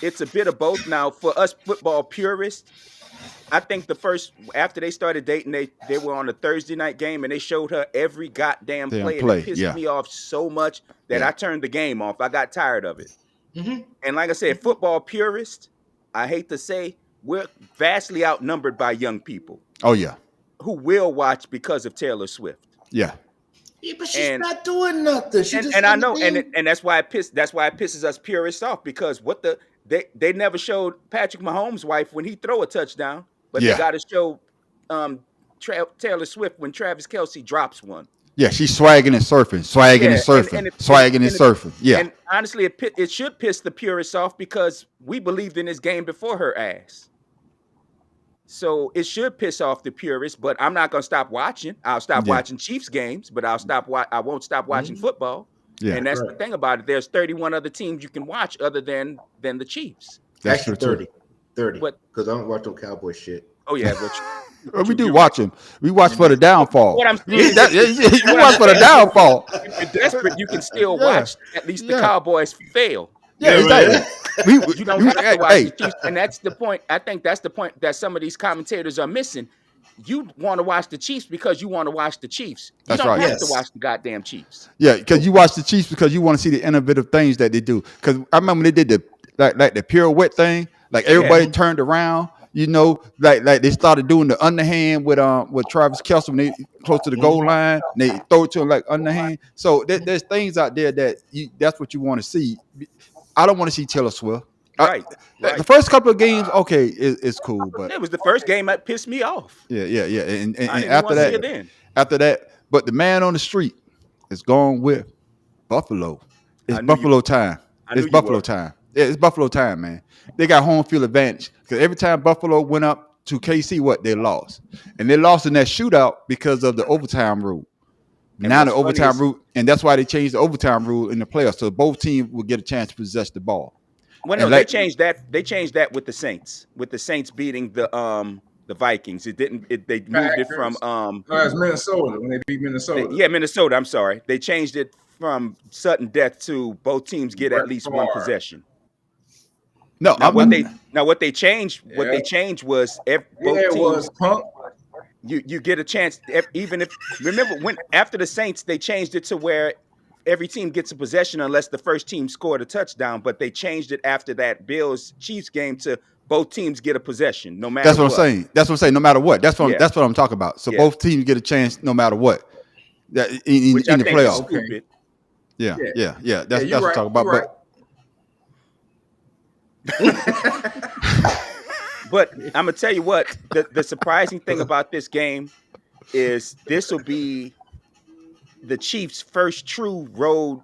It's a bit of both. Now, for us football purists, I think after they started dating, they were on a Thursday night game and they showed her every goddamn Damn play. And play, it pissed yeah. me off so much that I turned the game off. I got tired of it. Mhm. And like I said, football purists, I hate to say, we're vastly outnumbered by young people Oh yeah, who will watch because of Taylor Swift. yeah. Yeah, but she's And- not doing nothing. She just And I did the know, thing. and that's why it pisses us purists off because they never showed Patrick Mahomes' wife when he throw a touchdown, but Yeah. they got to show Taylor Swift when Travis Kelce drops one. Yeah, she's swagging and surfing, swagging and surfing, swagging and surfing. Yeah. And honestly, it should piss the purists off because we believed in this game before her ass. So it should piss off the purists, but I'm not gonna stop watching. I'll stop watching Chiefs games, but I won't stop watching football. Yeah. And that's the thing about it. There's 31 other teams you can watch other than the Chiefs. That's actually 30. But because I don't watch no Cowboy shit. Oh yeah, but we do watch them. We watch for the downfall. What I'm saying you watch for the downfall. If you're desperate, you can still watch at least the Cowboys fail. Yeah, exactly. You don't have to watch the Chiefs, and that's the point. I think that's the point that some of these commentators are missing. You want to watch the Chiefs because you want to watch the Chiefs. You That's don't right. have to watch the goddamn Chiefs. Yeah, because you watch the Chiefs because you want to see the innovative things that they do. Because I remember they did the like the pirouette thing. Like everybody turned around. You know, like they started doing the underhand with Travis Kelce when they close to the goal line. And they throw it to him like underhand. So there's things out there that that's what you want to see. I don't want to see Taylor Swift. Right. The first couple of games, okay, it's cool, but it was the first game that pissed me off. Yeah. And I didn't after want to see it that, then. but the man on the street is going with Buffalo. It's Buffalo time. It's Buffalo time. Yeah, it's Buffalo time, man. They got home field advantage because every time Buffalo went up to KC, they lost, and they lost in that shootout because of the overtime rule. Now the overtime rule, and that's why they changed the overtime rule in the playoffs, so both teams will get a chance to possess the ball. Well, no, they changed that. They changed that with the Saints. With the Saints beating the Vikings. It didn't. They moved it from it's Minnesota when they beat Minnesota. Minnesota. I'm sorry. They changed it from sudden death to both teams get at least one possession. No, what they changed was both teams. Punk. You get a chance even if remember when after the Saints they changed it to where every team gets a possession unless the first team scored a touchdown, but they changed it after that Bills Chiefs game to both teams get a possession no matter. That's what I'm saying. That's what I'm saying. No matter what. That's what I'm talking about. So both teams get a chance no matter what. In the playoffs. Stupid. Yeah. That's what I'm talking about. But I'm gonna tell you what the surprising thing about this game is this will be the Chiefs' first true road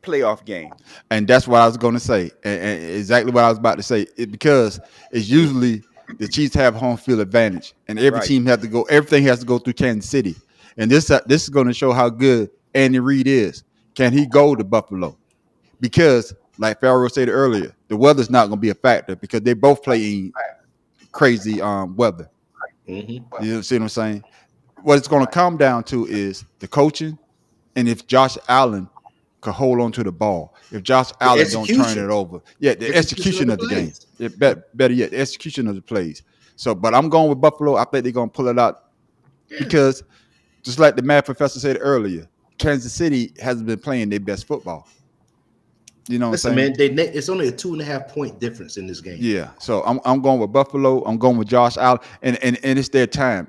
playoff game. And that's what I was going to say, and exactly what I was about to say. Because it's usually the Chiefs have home field advantage, and every team has to go. Everything has to go through Kansas City, and this is going to show how good Andy Reid is. Can he go to Buffalo? Because, like Pharaoh said earlier, the weather's not going to be a factor because they both play in crazy weather. Mm-hmm. You see what I'm saying? What it's going to come down to is the coaching, and if Josh Allen could hold on to the ball. If Josh Allen don't turn it over, the execution of the game. Better yet, the execution of the plays. So, but I'm going with Buffalo. I think they're going to pull it out because, just like the math professor said earlier, Kansas City hasn't been playing their best football. You know what I'm saying? Man, it's only a 2.5 point difference in this game. Yeah, so I'm going with Buffalo. I'm going with Josh Allen, and it's their time.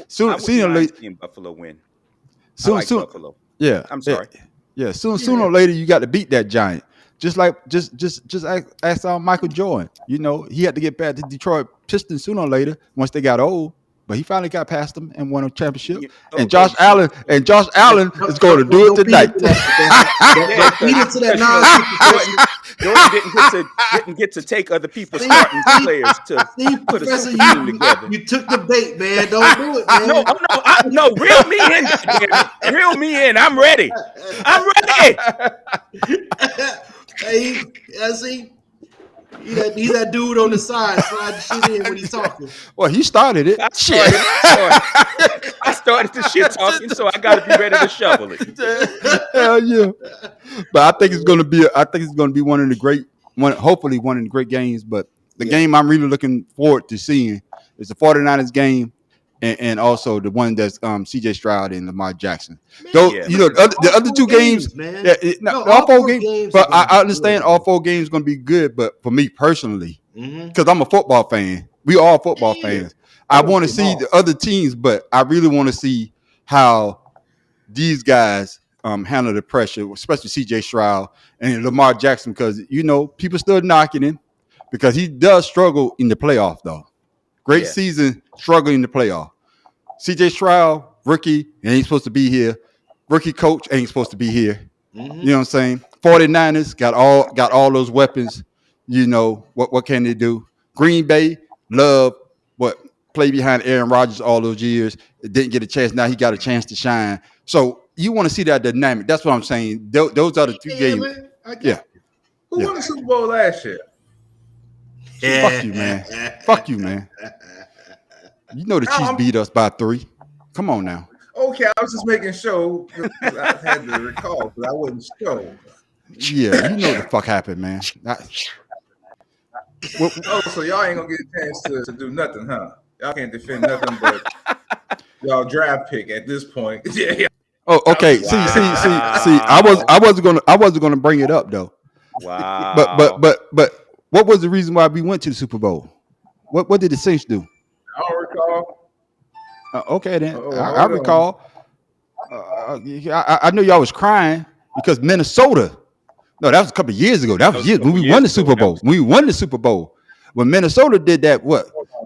Sooner or later, Buffalo win. Buffalo. Yeah, I'm sorry. Yeah, sooner or later you got to beat that giant. Just ask Michael Jordan. You know, he had to get back to Detroit Pistons sooner or later once they got old. But he finally got past them and won a championship. And Josh Allen is going to do it tonight. Jordan didn't get to take other people's starting players to put a super team together. You took the bait, man. Don't do it, man. No, reel me in. Reel me in. I'm ready. Hey, I see. He's that dude on the side slide the shit in when he's talking. Well, he started it. I started the shit talking, so I got to be ready to shovel it. Hell yeah! But I think it's going to be one of the great games. But the game I'm really looking forward to seeing is the 49ers game, and also the one that's C.J. Stroud and Lamar Jackson. The other two games, all four games. But I understand all four games going to be good. But for me personally, because I'm a football fan, we all football fans. I want to see the other teams, but I really want to see how these guys handle the pressure, especially C.J. Stroud and Lamar Jackson, because people still knocking him because he does struggle in the playoff though. Great season, struggling in the playoff. C.J. Stroud, rookie, and he's supposed to be here. rookie coach ain't supposed to be here. Mm-hmm. You know what I'm saying? 49ers got all those weapons. You know, what can they do? Green Bay, Love, play behind Aaron Rodgers all those years. It didn't get a chance. Now he got a chance to shine. So you want to see that dynamic. That's what I'm saying. Those are the two games. Who won the Super Bowl last year? Fuck you, man. Fuck you, man. You know the Chiefs beat us by 3. Come on now. Okay, I was just making sure. I had to recall because I wasn't sure. Yeah, you know what the fuck happened, man. So y'all ain't gonna get a chance to do nothing, huh? Y'all can't defend nothing but y'all draft pick at this point. Yeah. Oh, okay. See. I wasn't gonna bring it up though. Wow. But what was the reason why we went to the Super Bowl? What did the Saints do? I don't recall. Okay, then I recall. I know y'all was crying because Minnesota. No, that was a couple of years ago. That was years when we won the Super Bowl. When we won the Super Bowl, when Minnesota did that,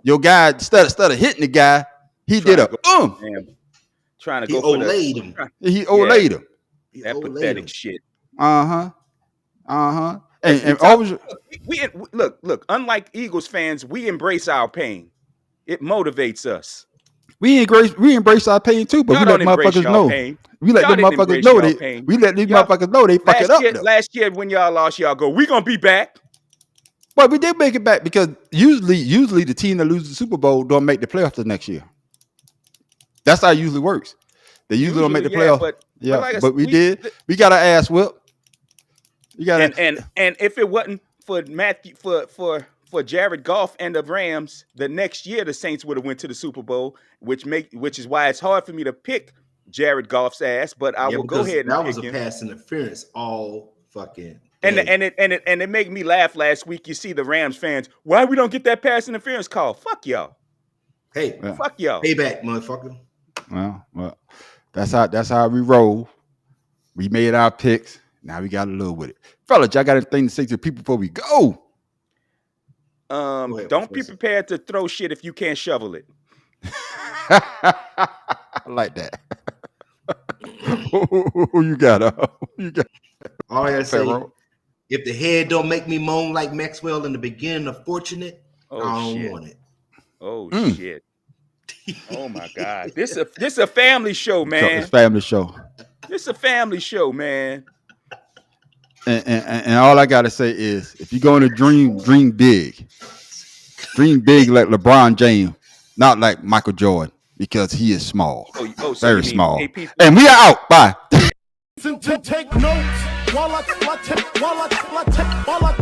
your guy instead of hitting the guy, he did a trying to go for him. He olayed him. That pathetic shit. And always we look. Unlike Eagles fans, we embrace our pain. It motivates us. We embrace our pain too, but y'all we let motherfuckers know. Pain. We let them motherfuckers know these motherfuckers know they fuck it up. Last year when y'all lost, y'all go, we gonna be back. But we did make it back because usually the team that loses the Super Bowl don't make the playoffs the next year. That's how it usually works. They usually don't make the playoffs. But we did. We got our ass whipped. You got and if it wasn't for Matthew for Jared Goff and the Rams, the next year the Saints would have went to the Super Bowl, which is why it's hard for me to pick Jared Goff's ass. But I will go ahead and that pick was a him. Pass interference all fucking. And it made me laugh last week. You see the Rams fans, why we don't get that pass interference call? Fuck y'all. Hey, fuck y'all. Payback, motherfucker. Well, that's how we roll. We made our picks. Now we got to live with it. Fellas, y'all got anything to say to people before we go? Don't be prepared to throw shit if you can't shovel it. I like that. Who you got? You got? All I gotta say, if the head don't make me moan like Maxwell in the beginning of Fortunate, I don't want it. Oh shit! Oh my God! This a family show, man. It's a family show. This a family show, man. And all I gotta say is, if you're going to dream big. Dream big like LeBron James, not like Michael Jordan, because he is small, very small. And we are out. Bye. Take notes while I